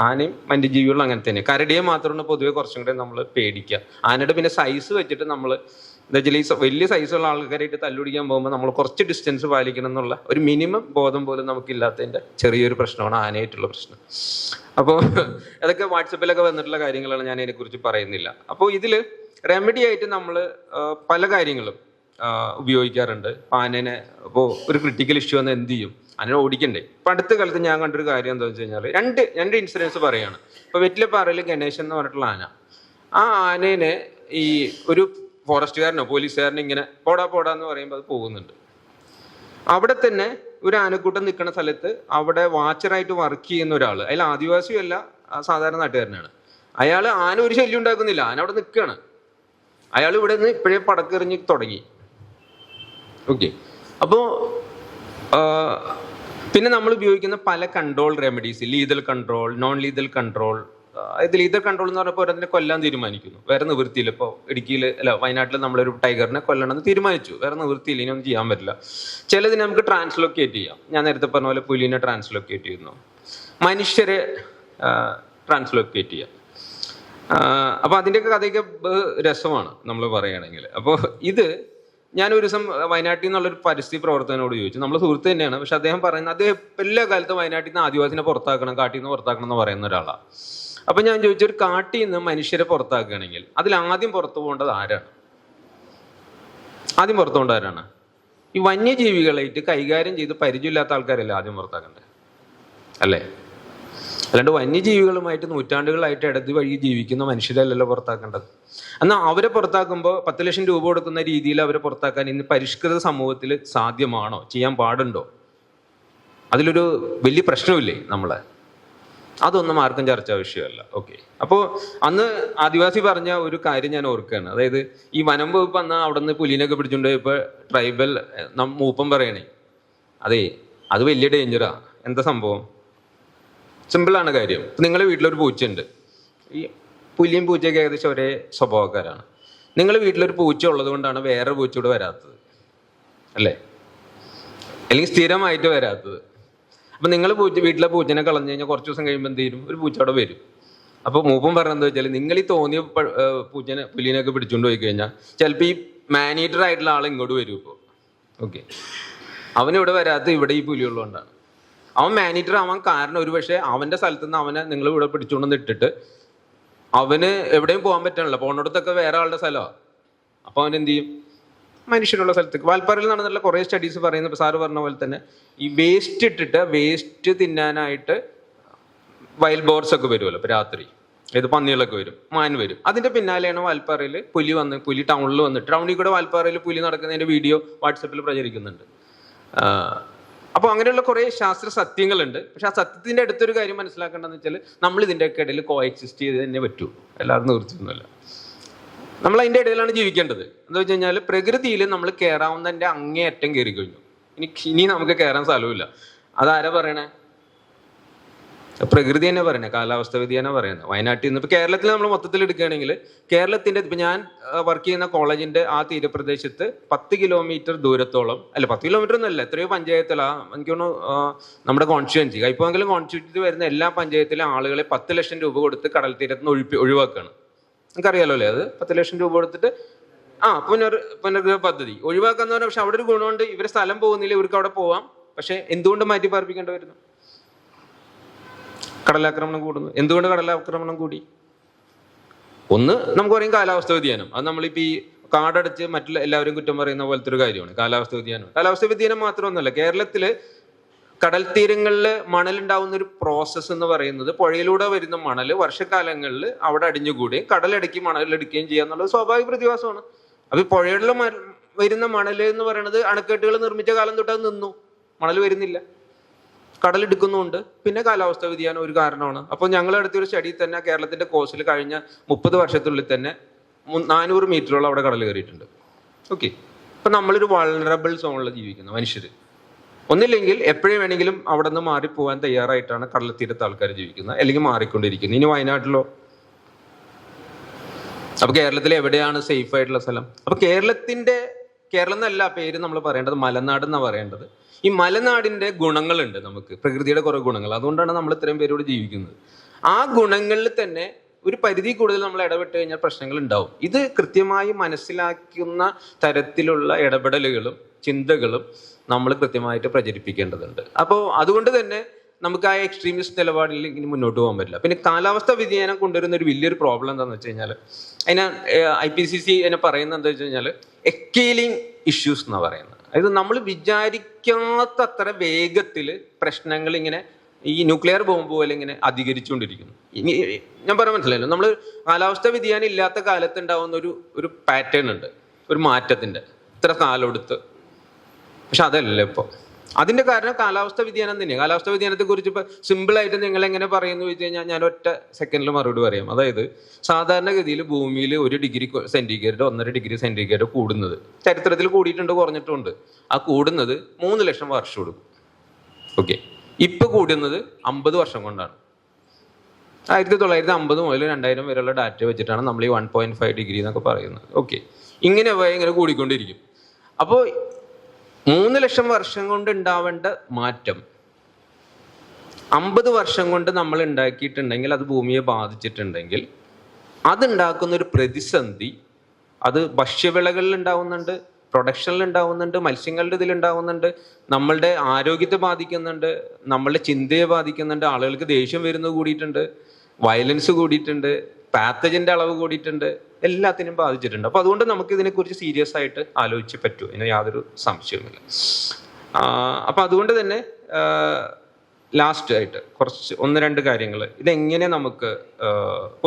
ആനയും വന്യജീവികളും അങ്ങനെ തന്നെ. കരടിയെ മാത്രമാണ് പൊതുവെ കുറച്ചും കൂടെ നമ്മൾ പേടിക്കുക. ആനയുടെ പിന്നെ സൈസ് വെച്ചിട്ട് നമ്മൾ എന്താ വെച്ചാൽ ഈ വലിയ സൈസുള്ള ആൾക്കാരായിട്ട് തല്ലുപിടിക്കാൻ പോകുമ്പോൾ നമ്മൾ കുറച്ച് ഡിസ്റ്റൻസ് പാലിക്കണം എന്നുള്ള ഒരു മിനിമം ബോധം പോലും നമുക്കില്ലാത്തതിൻ്റെ ചെറിയൊരു പ്രശ്നമാണ് ആനയായിട്ടുള്ള പ്രശ്നം. അപ്പോൾ അതൊക്കെ വാട്സപ്പിലൊക്കെ വന്നിട്ടുള്ള കാര്യങ്ങളാണ്, ഞാൻ അതിനെക്കുറിച്ച് പറയുന്നില്ല. അപ്പോൾ ഇതിൽ റെമഡി ആയിട്ട് നമ്മൾ പല കാര്യങ്ങളും ഉപയോഗിക്കാറുണ്ട്. ആനനെ ഇപ്പോൾ ഒരു ക്രിട്ടിക്കൽ ഇഷ്യൂ വന്നാൽ എന്ത് ചെയ്യും? ആനനെ ഓടിക്കണ്ടേ? ഇപ്പം അടുത്ത കാലത്ത് ഞാൻ കണ്ടൊരു കാര്യം എന്താണെന്ന് വെച്ച് കഴിഞ്ഞാൽ രണ്ട് ഇൻസിഡൻസ് പറയുകയാണ്. ഇപ്പോൾ വെറ്റിലപ്പാറയിൽ ഗണേശൻ എന്ന് പറഞ്ഞിട്ടുള്ള ആന, ആ ആനേനെ ഈ ഒരു ഫോറസ്റ്റുകാരനോ പോലീസുകാരനോ ഇങ്ങനെ പോടാന്ന് പറയുമ്പോൾ അത് പോകുന്നുണ്ട്. അവിടെ തന്നെ ഒരു ആനക്കൂട്ടം നിൽക്കുന്ന സ്ഥലത്ത് അവിടെ വാച്ചറായിട്ട് വർക്ക് ചെയ്യുന്ന ഒരാൾ, അതിൽ ആദിവാസിയും അല്ല, സാധാരണ നാട്ടുകാരനാണ്. അയാൾ ആന ഒരു ശല്യം ഉണ്ടാക്കുന്നില്ല, ആന അവിടെ നിൽക്കുകയാണ്. അയാൾ ഇവിടെ നിന്ന് ഇപ്പോഴേ പടക്കെറിഞ്ഞ് തുടങ്ങി. ഓക്കെ. അപ്പോൾ പിന്നെ നമ്മൾ ഉപയോഗിക്കുന്ന പല control remedies, lethal control, non lethal control. ഇത് ലീതൽ കൺട്രോൾ എന്ന് പറഞ്ഞപ്പോൾ അതിനെ കൊല്ലാൻ തീരുമാനിക്കുന്നു. വേറെ നിവൃത്തിയില്ല. ഇപ്പോൾ ഇടുക്കിയിൽ വയനാട്ടിൽ നമ്മളൊരു ടൈഗറിനെ കൊല്ലണമെന്ന് തീരുമാനിച്ചു. വേറെ നിവൃത്തിയില്ല, ഇനിയൊന്നും ചെയ്യാൻ പറ്റില്ല. ചിലതിനെ നമുക്ക് ട്രാൻസ്ലൊക്കേറ്റ് ചെയ്യാം. ഞാൻ നേരത്തെ പറഞ്ഞ പോലെ പുലിനെ ട്രാൻസ്ലൊക്കേറ്റ് ചെയ്യുന്നു, മനുഷ്യരെ ട്രാൻസ്ലൊക്കേറ്റ് ചെയ്യാം. അപ്പോൾ അതിൻ്റെയൊക്കെ കഥയൊക്കെ രസമാണ് നമ്മൾ പറയുകയാണെങ്കിൽ. അപ്പോൾ ഇത് ഞാനൊരു ദിവസം വയനാട്ടിൽ നിന്നുള്ളൊരു പരിസ്ഥിതി പ്രവർത്തകനോട് ചോദിച്ചു. നമ്മൾ സുഹൃത്ത് തന്നെയാണ്. പക്ഷെ അദ്ദേഹം പറയുന്നത് അദ്ദേഹം എല്ലാ കാലത്തും വയനാട്ടിൽ നിന്ന് ആദിവാസിനെ പുറത്താക്കണം, കാട്ടിൽ നിന്ന് പുറത്താക്കണം എന്ന് പറയുന്ന ഒരാളാണ്. അപ്പം ഞാൻ ചോദിച്ചു, ഒരു കാട്ടിൽ നിന്ന് മനുഷ്യരെ പുറത്താക്കുകയാണെങ്കിൽ അതിൽ ആദ്യം പുറത്തു പോകേണ്ടത് ആരാണ്? ആദ്യം പുറത്തു പോകേണ്ട ആരാണ്? ഈ വന്യജീവികളായിട്ട് കൈകാര്യം ചെയ്ത് പരിചയമില്ലാത്ത ആൾക്കാരല്ലേ ആദ്യം പുറത്താക്കണ്ടേ, അല്ലേ? അല്ലാണ്ട് വന്യജീവികളുമായിട്ട് നൂറ്റാണ്ടുകളായിട്ട് ഇടത് വഴി ജീവിക്കുന്ന മനുഷ്യരല്ലല്ലോ പുറത്താക്കേണ്ടത്. എന്നാൽ അവരെ പുറത്താക്കുമ്പോൾ 10 ലക്ഷം രൂപ കൊടുക്കുന്ന രീതിയിൽ അവരെ പുറത്താക്കാൻ ഇന്ന് പരിഷ്കൃത സമൂഹത്തിൽ സാധ്യമാണോ? ചെയ്യാൻ പാടുണ്ടോ? അതിലൊരു വലിയ പ്രശ്നമില്ലേ നമ്മളെ? അതൊന്നും ആർക്കും ചർച്ചാ വിഷയമല്ല. ഓക്കെ. അപ്പോൾ അന്ന് ആദിവാസി പറഞ്ഞ ഒരു കാര്യം ഞാൻ ഓർക്കുകയാണ്. അതായത് ഈ വനം വകുപ്പ് അന്ന് അവിടെ നിന്ന് പുലിനൊക്കെ പിടിച്ചുകൊണ്ട് ഇപ്പോൾ ട്രൈബൽ മൂപ്പം പറയണേ, അതെ അത് വലിയ ഡേഞ്ചറാ. എന്താ സംഭവം? സിമ്പിളാണ് കാര്യം. നിങ്ങളുടെ വീട്ടിലൊരു പൂച്ചയുണ്ട്. ഈ പുലിയും പൂച്ചയൊക്കെ ഏകദേശം ഒരേ സ്വഭാവക്കാരാണ്. നിങ്ങളുടെ വീട്ടിലൊരു പൂച്ച ഉള്ളത് കൊണ്ടാണ് വേറെ പൂച്ച ഇവിടെ വരാത്തത്, അല്ലേ? അല്ലെങ്കിൽ സ്ഥിരമായിട്ട് വരാത്തത്. അപ്പം നിങ്ങൾ വീട്ടിലെ പൂച്ചനെ കളഞ്ഞു കഴിഞ്ഞാൽ കുറച്ച് ദിവസം കഴിയുമ്പോൾ എന്ത് ചെയ്യും? ഒരു പൂച്ച അവിടെ വരും. അപ്പോൾ മൂപ്പം പറഞ്ഞതെന്ന് വെച്ചാൽ, നിങ്ങൾ ഈ തോന്നിയ പുലിനെയൊക്കെ പിടിച്ചുകൊണ്ട് പോയി കഴിഞ്ഞാൽ ചിലപ്പോൾ ഈ മാനേറ്റർ ആയിട്ടുള്ള ആൾ ഇങ്ങോട്ട് വരും. ഇപ്പോൾ ഓക്കെ, അവനിവിടെ വരാത്ത ഇവിടെ ഈ പുലിയുള്ളതുകൊണ്ടാണ്. അവൻ മാനേറ്റർ ആവാൻ കാരണം ഒരു പക്ഷേ അവൻ്റെ സ്ഥലത്ത് നിന്ന് അവനെ നിങ്ങൾ ഇവിടെ പിടിച്ചുകൊണ്ടെന്ന് ഇട്ടിട്ട് അവന് എവിടെയും പോകാൻ പറ്റണല്ലോ. പോകുന്നിടത്തൊക്കെ വേറെ ആളുടെ സ്ഥലമാണ്. അപ്പോൾ അവൻ എന്ത് ചെയ്യും? മനുഷ്യരുള്ള സ്ഥലത്തേക്ക്. വാൽപ്പാറയിൽ നടന്നിട്ടുള്ള കുറേ സ്റ്റഡീസ് പറയുന്നത് സാറ് പറഞ്ഞ പോലെ തന്നെ ഈ വേസ്റ്റ് ഇട്ടിട്ട് വേസ്റ്റ് തിന്നാനായിട്ട് വൈൽഡ് ബോർസ് ഒക്കെ വരുമല്ലോ. ഇപ്പോൾ രാത്രി ഏത് പന്നികളൊക്കെ വരും, മാൻ വരും. അതിൻ്റെ പിന്നാലെയാണ് വാൽപ്പാറയിൽ പുലി ടൗണിൽ വന്നിട്ട്, ടൗണിൽ കൂടെ വാൽപ്പാറയിൽ പുലി നടക്കുന്നതിൻ്റെ വീഡിയോ വാട്സപ്പിൽ പ്രചരിക്കുന്നുണ്ട്. അപ്പോൾ അങ്ങനെയുള്ള കുറേ ശാസ്ത്ര സത്യങ്ങളുണ്ട്. പക്ഷെ ആ സത്യത്തിൻ്റെ അടുത്തൊരു കാര്യം മനസ്സിലാക്കേണ്ടതെന്ന് വെച്ചാൽ നമ്മൾ ഇതിൻ്റെയൊക്കെ ഇടയിൽ കോഎക്സിസ്റ്റ് ചെയ്ത് തന്നെ പറ്റൂ. എല്ലാവരും നിർത്തിയൊന്നുമല്ല. നമ്മൾ അതിൻ്റെ ഇടയിലാണ് ജീവിക്കേണ്ടത്. എന്താ വെച്ച് കഴിഞ്ഞാൽ പ്രകൃതിയിൽ നമ്മൾ കയറാവുന്നതിൻ്റെ അങ്ങേയറ്റം കയറി കഴിഞ്ഞു. ഇനി നമുക്ക് കയറാൻ സ്ഥലമില്ല. അതാരാ പറയണേ? പ്രകൃതി തന്നെ പറയണേ, കാലാവസ്ഥ വ്യതിയാനം പറയുന്നത്. വയനാട്ടിൽ നിന്ന് ഇപ്പോൾ കേരളത്തിൽ നമ്മൾ മൊത്തത്തിൽ എടുക്കുകയാണെങ്കിൽ കേരളത്തിൻ്റെ ഇപ്പം ഞാൻ വർക്ക് ചെയ്യുന്ന കോളേജിൻ്റെ ആ തീരപ്രദേശത്ത് 10 കിലോമീറ്റർ ദൂരത്തോളം, അല്ല 10 കിലോമീറ്റർ ഒന്നും അല്ല, എത്രയോ പഞ്ചായത്തിലാണ് എനിക്ക് തോന്നുന്നു നമ്മുടെ കോൺസ്റ്റിറ്റ്യുവൻസി കൈപ്പമംഗലം കോൺസ്റ്റിറ്റ്യൂൻസി വരുന്ന എല്ലാ പഞ്ചായത്തിലെ ആളുകളെ 10 ലക്ഷം രൂപ കൊടുത്ത് കടൽ തീരത്ത് നിന്ന് ഒഴിവാക്കുകയാണ്. നിങ്ങൾക്കറിയാലോ അല്ലേ? അത് 10 ലക്ഷം രൂപ കൊടുത്തിട്ട് പുനർഗൃഹ പദ്ധതി ഒഴിവാക്കാന്ന് പറഞ്ഞാൽ, പക്ഷെ അവിടെ ഒരു ഗുണമുണ്ട്. ഇവരെ സ്ഥലം പോകുന്നില്ല, ഇവർക്ക് അവിടെ പോവാം. പക്ഷെ എന്തുകൊണ്ട് മാറ്റി പാർപ്പിക്കേണ്ടി വരുന്നു? കടലാക്രമണം കൂടുന്നു. എന്തുകൊണ്ട് കടലാക്രമണം കൂടി? ഒന്ന് നമുക്ക് പറയും കാലാവസ്ഥ വ്യതിയാനം. അത് നമ്മളിപ്പോൾ ഈ കാടടച്ച് മറ്റുള്ള എല്ലാവരും കുറ്റം പറയുന്ന പോലത്തെ ഒരു കാര്യമാണ് കാലാവസ്ഥ വ്യതിയാനം. കാലാവസ്ഥ വ്യതിയാനം മാത്രമൊന്നുമല്ല, കേരളത്തിൽ കടൽ തീരങ്ങളിൽ മണലുണ്ടാവുന്ന ഒരു പ്രോസസ്സ് എന്ന് പറയുന്നത്, പുഴയിലൂടെ വരുന്ന മണൽ വർഷക്കാലങ്ങളിൽ അവിടെ അടിഞ്ഞുകൂടുകയും കടലടക്കി മണലെടുക്കുകയും ചെയ്യുക എന്നുള്ളത് സ്വാഭാവിക പ്രതിഭാസമാണ്. അപ്പോൾ ഈ പുഴയിലുള്ള വരുന്ന മണൽ എന്ന് പറയുന്നത് അണക്കെട്ടുകൾ നിർമ്മിച്ച കാലം തൊട്ട് അത് നിന്നു, മണൽ വരുന്നില്ല, കടലെടുക്കുന്നുണ്ട്. പിന്നെ കാലാവസ്ഥ വ്യതിയാനം ഒരു കാരണമാണ്. അപ്പോൾ ഞങ്ങൾ അടുത്തൊരു സ്റ്റഡി തന്നെ കേരളത്തിൻ്റെ കോസ്റ്റിൽ കഴിഞ്ഞ 30 വർഷത്തിനുള്ളിൽ തന്നെ 400 മീറ്ററോളം അവിടെ കടൽ കയറിയിട്ടുണ്ട്. ഓക്കെ. അപ്പം നമ്മളൊരു വൾണറബിൾ സോണിൽ ജീവിക്കുന്ന മനുഷ്യർ. ഒന്നില്ലെങ്കിൽ എപ്പോഴും വേണമെങ്കിലും അവിടെ നിന്ന് മാറിപ്പോകാൻ തയ്യാറായിട്ടാണ് കടൽത്തീരത്ത് ആൾക്കാർ ജീവിക്കുന്നത്, അല്ലെങ്കിൽ മാറിക്കൊണ്ടിരിക്കുന്നത്. ഇനി വയനാട്ടിലോ? അപ്പോൾ കേരളത്തിൽ എവിടെയാണ് സേഫ് ആയിട്ടുള്ള സ്ഥലം? അപ്പോൾ കേരളം എന്നല്ല പേര് നമ്മൾ പറയേണ്ടത്, മലനാട് എന്നാണ് പറയേണ്ടത്. ഈ മലനാടിൻ്റെ ഗുണങ്ങളുണ്ട് നമുക്ക്, പ്രകൃതിയുടെ കുറേ ഗുണങ്ങൾ. അതുകൊണ്ടാണ് നമ്മൾ ഇത്രയും പേരോട് ജീവിക്കുന്നത്. ആ ഗുണങ്ങളിൽ തന്നെ ഒരു പരിധി കൂടുതൽ നമ്മൾ ഇടപെട്ട് കഴിഞ്ഞാൽ പ്രശ്നങ്ങൾ ഉണ്ടാവും. ഇത് കൃത്യമായി മനസ്സിലാക്കുന്ന തരത്തിലുള്ള ഇടപെടലുകളും ചിന്തകളും നമ്മൾ കൃത്യമായിട്ട് പ്രചരിപ്പിക്കേണ്ടതുണ്ട്. അപ്പോൾ അതുകൊണ്ട് തന്നെ നമുക്ക് ആ എക്സ്ട്രീമിസ്റ്റ് നിലപാടിൽ ഇനി മുന്നോട്ട് പോകാൻ പറ്റില്ല. പിന്നെ കാലാവസ്ഥ വ്യതിയാനം കൊണ്ടുവരുന്ന ഒരു വലിയൊരു പ്രോബ്ലം എന്താണെന്ന് വെച്ച് കഴിഞ്ഞാൽ, IPCC അതിനെ പറയുന്നത് എന്താ വെച്ച് കഴിഞ്ഞാൽ എസ്കേലിംഗ് ഇഷ്യൂസ് എന്നാണ് പറയുന്നത്. അതായത് നമ്മൾ വിചാരിക്കാത്തത്ര വേഗത്തിൽ പ്രശ്നങ്ങൾ ഇങ്ങനെ ഈ ന്യൂക്ലിയർ ബോംബ് പോലെ ഇങ്ങനെ അധികരിച്ചുകൊണ്ടിരിക്കുന്നു. ഇനി ഞാൻ പറയാൻ മനസ്സിലായല്ലോ, നമ്മൾ കാലാവസ്ഥ വ്യതിയാനം ഇല്ലാത്ത കാലത്ത് ഉണ്ടാവുന്ന ഒരു പാറ്റേൺ ഉണ്ട്, ഒരു മാറ്റത്തിൻ്റെ ഇത്ര കാലം എടുത്ത്. പക്ഷെ അതല്ല ഇപ്പോൾ അതിന്റെ കാരണം കാലാവസ്ഥ വ്യതിയാനം തന്നെയാണ്. കാലാവസ്ഥ വ്യതിയാനത്തെ കുറിച്ച് ഇപ്പൊ സിമ്പിളായിട്ട് നിങ്ങൾ എങ്ങനെ പറയുന്നു വെച്ച് കഴിഞ്ഞാൽ ഞാൻ ഒറ്റ സെക്കൻഡിൽ മറുപടി പറയാം. അതായത് സാധാരണഗതിയിൽ ഭൂമിയിൽ 1 ഡിഗ്രി സെന്റിഗ്രേഡ് 1.5 ഡിഗ്രി സെന്റിഗ്രേഡ് കൂടുന്നത് ചരിത്രത്തിൽ കൂടിയിട്ടുണ്ട്, കുറഞ്ഞിട്ടുണ്ട്. ആ കൂടുന്നത് 3 ലക്ഷം വർഷം എടുക്കും. ഓക്കെ, ഇപ്പൊ കൂടുന്നത് 50 വർഷം കൊണ്ടാണ്. 1950 മുതൽ 2000 വരെയുള്ള ഡാറ്റ വെച്ചിട്ടാണ് നമ്മൾ ഈ 1.5 ഡിഗ്രി എന്നൊക്കെ പറയുന്നത്. ഓക്കെ, ഇങ്ങനെ ഇങ്ങനെ കൂടിക്കൊണ്ടിരിക്കും. അപ്പോൾ 3 ലക്ഷം വർഷം കൊണ്ട് ഉണ്ടാവേണ്ട മാറ്റം 50 വർഷം കൊണ്ട് നമ്മൾ ഉണ്ടാക്കിയിട്ടുണ്ടെങ്കിൽ, അത് ഭൂമിയെ ബാധിച്ചിട്ടുണ്ടെങ്കിൽ അതുണ്ടാക്കുന്ന ഒരു പ്രതിസന്ധി അത് ഭക്ഷ്യവിളകളിൽ ഉണ്ടാവുന്നുണ്ട്, പ്രൊഡക്ഷനിൽ ഉണ്ടാവുന്നുണ്ട്, മത്സ്യങ്ങളുടെ ഇതിലുണ്ടാവുന്നുണ്ട്, നമ്മളുടെ ആരോഗ്യത്തെ ബാധിക്കുന്നുണ്ട്, നമ്മളുടെ ചിന്തയെ ബാധിക്കുന്നുണ്ട്, ആളുകൾക്ക് ദേഷ്യം വരുന്നത് കൂടിയിട്ടുണ്ട്, വയലൻസ് കൂടിയിട്ടുണ്ട്, പാത്തജന്റെ അളവ് കൂടിയിട്ടുണ്ട്, എല്ലാത്തിനും ബാധിച്ചിട്ടുണ്ട്. അപ്പൊ അതുകൊണ്ട് നമുക്ക് ഇതിനെക്കുറിച്ച് സീരിയസ് ആയിട്ട് ആലോചിച്ച് പറ്റൂ, ഇതിന് യാതൊരു സംശയവുമില്ല. അപ്പൊ അതുകൊണ്ട് തന്നെ ലാസ്റ്റ് ആയിട്ട് കുറച്ച് 1-2 കാര്യങ്ങൾ ഇതെങ്ങനെ നമുക്ക്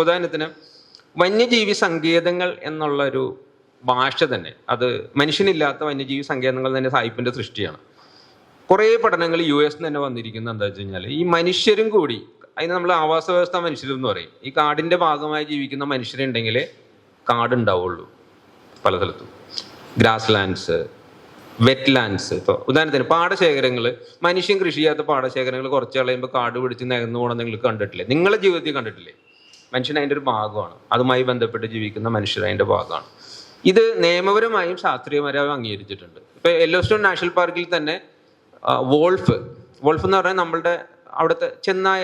ഉദാഹരണത്തിന് വന്യജീവി സങ്കേതങ്ങൾ എന്നുള്ളൊരു ഭാഷ തന്നെ, അത് മനുഷ്യനില്ലാത്ത വന്യജീവി സങ്കേതങ്ങൾ തന്നെ സായിപ്പിന്റെ സൃഷ്ടിയാണ്. കുറേ പഠനങ്ങൾ US തന്നെ വന്നിരിക്കുന്നത് എന്താ വെച്ച് കഴിഞ്ഞാൽ, ഈ മനുഷ്യരും കൂടി, അതിന് നമ്മൾ ആവാസ വ്യവസ്ഥ മനുഷ്യരെന്ന് പറയും, ഈ കാടിന്റെ ഭാഗമായി ജീവിക്കുന്ന മനുഷ്യരുണ്ടെങ്കിലേ കാടുണ്ടാവുള്ളൂ. പല സ്ഥലത്തും ഗ്രാസ് ലാൻഡ്സ്, വെറ്റ് ലാൻഡ്സ്, ഇപ്പോൾ ഉദാഹരണത്തിന് പാടശേഖരങ്ങൾ, മനുഷ്യൻ കൃഷി ചെയ്യാത്ത പാടശേഖരങ്ങൾ കുറച്ച് കളയുമ്പോൾ കാട് പിടിച്ച് നികന്നു പോകണം നിങ്ങൾ കണ്ടിട്ടില്ലേ? നിങ്ങളുടെ ജീവിതത്തിൽ കണ്ടിട്ടില്ലേ? മനുഷ്യൻ അതിൻ്റെ ഒരു ഭാഗമാണ്, അതുമായി ബന്ധപ്പെട്ട് ജീവിക്കുന്ന മനുഷ്യർ അതിൻ്റെ ഭാഗമാണ്. ഇത് നിയമപരമായും ശാസ്ത്രീയപരമായും അംഗീകരിച്ചിട്ടുണ്ട്. ഇപ്പൊ യെല്ലോസ്റ്റോൺ നാഷണൽ പാർക്കിൽ തന്നെ വോൾഫ് എന്ന് പറഞ്ഞാൽ നമ്മളുടെ അവിടുത്തെ ചെന്നായ,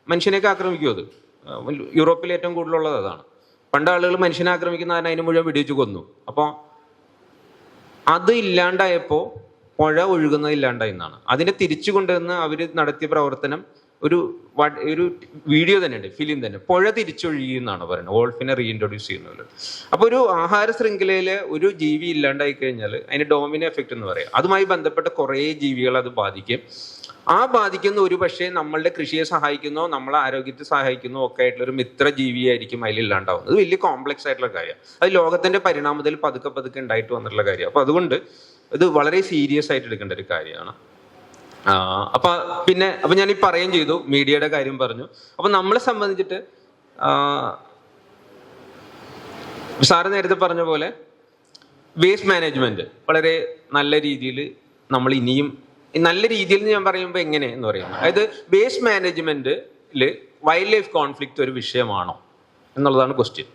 മനുഷ്യനെയൊക്കെ ആക്രമിക്കും. അത് യൂറോപ്പിൽ ഏറ്റവും കൂടുതലുള്ളത് അതാണ്. പണ്ട് ആളുകൾ മനുഷ്യനെ ആക്രമിക്കുന്ന അതിന് മുഴുവൻ വെടിവെച്ച് കൊന്നു. അപ്പോൾ അത് ഇല്ലാണ്ടായപ്പോൾ പുഴ ഒഴുകുന്നത് ഇല്ലാണ്ടായി എന്നാണ്. അതിനെ തിരിച്ചു കൊണ്ടുവന്ന് അവർ നടത്തിയ പ്രവർത്തനം ഒരു വീഡിയോ തന്നെ ഉണ്ട്, ഫിലിം തന്നെ, പുഴ തിരിച്ചൊഴുകി എന്നാണ് പറയുന്നത്, വോൾഫിനെ റീഇൻട്രൊഡ്യൂസ് ചെയ്യുന്നത്. അപ്പോൾ ഒരു ആഹാര ശൃംഖലയിലെ ഒരു ജീവി ഇല്ലാണ്ടായി കഴിഞ്ഞാൽ അതിന് ഡോമിനോ എഫക്റ്റ് എന്ന് പറയും. അതുമായി ബന്ധപ്പെട്ട കുറേ ജീവികൾ അത് ബാധിക്കും. ആ ബാധിക്കുന്ന ഒരു പക്ഷേ നമ്മളുടെ കൃഷിയെ സഹായിക്കുന്നോ നമ്മളെ ആരോഗ്യത്തെ സഹായിക്കുന്നോ ഒക്കെ ആയിട്ടുള്ള ഒരു മിത്ര ജീവിയായിരിക്കും അതിലില്ലാണ്ടാവുന്നത്. അത് വലിയ കോംപ്ലക്സ് ആയിട്ടുള്ള കാര്യം. അത് ലോകത്തിന്റെ പരിണാമത്തിൽ പതുക്കെ ഉണ്ടായിട്ട് വന്നിട്ടുള്ള കാര്യം. അപ്പൊ അതുകൊണ്ട് ഇത് വളരെ സീരിയസ് ആയിട്ട് എടുക്കേണ്ട ഒരു കാര്യമാണ്. അപ്പൊ ഞാൻ ഈ പറയുകയും ചെയ്തു, മീഡിയയുടെ കാര്യം പറഞ്ഞു. അപ്പൊ നമ്മളെ സംബന്ധിച്ചിട്ട് സാറ് നേരത്തെ പറഞ്ഞ പോലെ വേസ്റ്റ് മാനേജ്മെന്റ് വളരെ നല്ല രീതിയിൽ നമ്മൾ ഇനിയും, നല്ല രീതിയിൽ ഞാൻ പറയുമ്പോൾ എങ്ങനെ എന്ന് പറയുന്നത്, അതായത് വേസ്റ്റ് മാനേജ്മെന്റിൽ വൈൽഡ് ലൈഫ് കോൺഫ്ലിക്റ്റ് ഒരു വിഷയമാണോ എന്നുള്ളതാണ് ക്വസ്റ്റ്യൻ.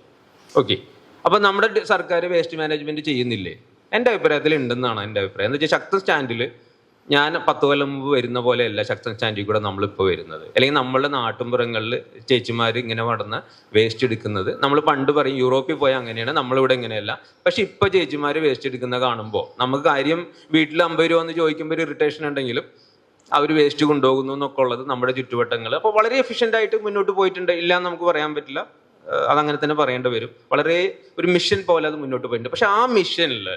ഓക്കെ, അപ്പൊ നമ്മുടെ സർക്കാർ വേസ്റ്റ് മാനേജ്മെന്റ് ചെയ്യുന്നില്ലേ? എൻ്റെ അഭിപ്രായത്തിൽ ഉണ്ടെന്നാണ് എൻ്റെ അഭിപ്രായം. എന്ന് വെച്ചാൽ ശക്തൻ സ്റ്റാൻഡിൽ ഞാൻ 10 കൊല്ലം മുമ്പ് വരുന്ന പോലെയല്ല ശക്തൻ സ്റ്റാൻഡിൽ കൂടെ നമ്മളിപ്പോൾ വരുന്നത്. അല്ലെങ്കിൽ നമ്മളുടെ നാട്ടുമ്പുറങ്ങളിൽ ചേച്ചിമാർ ഇങ്ങനെ നടന്ന് വേസ്റ്റ് എടുക്കുന്നത് നമ്മൾ പണ്ട് പറയും യൂറോപ്പിൽ പോയാൽ അങ്ങനെയാണ്, നമ്മളിവിടെ ഇങ്ങനെയല്ല. പക്ഷെ ഇപ്പോൾ ചേച്ചിമാർ വേസ്റ്റ് എടുക്കുന്ന കാണുമ്പോൾ നമുക്ക് കാര്യം വീട്ടിൽ 50 രൂപ എന്ന് ചോദിക്കുമ്പോൾ ഒരു ഇറിറ്റേഷൻ ഉണ്ടെങ്കിലും അവർ വേസ്റ്റ് കൊണ്ടുപോകുന്നു എന്നൊക്കെ ഉള്ളത് നമ്മുടെ ചുറ്റുവട്ടങ്ങൾ. അപ്പോൾ വളരെ എഫിഷ്യൻ്റ് ആയിട്ട് മുന്നോട്ട് പോയിട്ടുണ്ട്, ഇല്ല എന്ന് നമുക്ക് പറയാൻ പറ്റില്ല, അതങ്ങനെ തന്നെ പറയേണ്ടി വരും. വളരെ ഒരു മിഷൻ പോലെ അത് മുന്നോട്ട് പോയിട്ടുണ്ട്. പക്ഷെ ആ മിഷനിൽ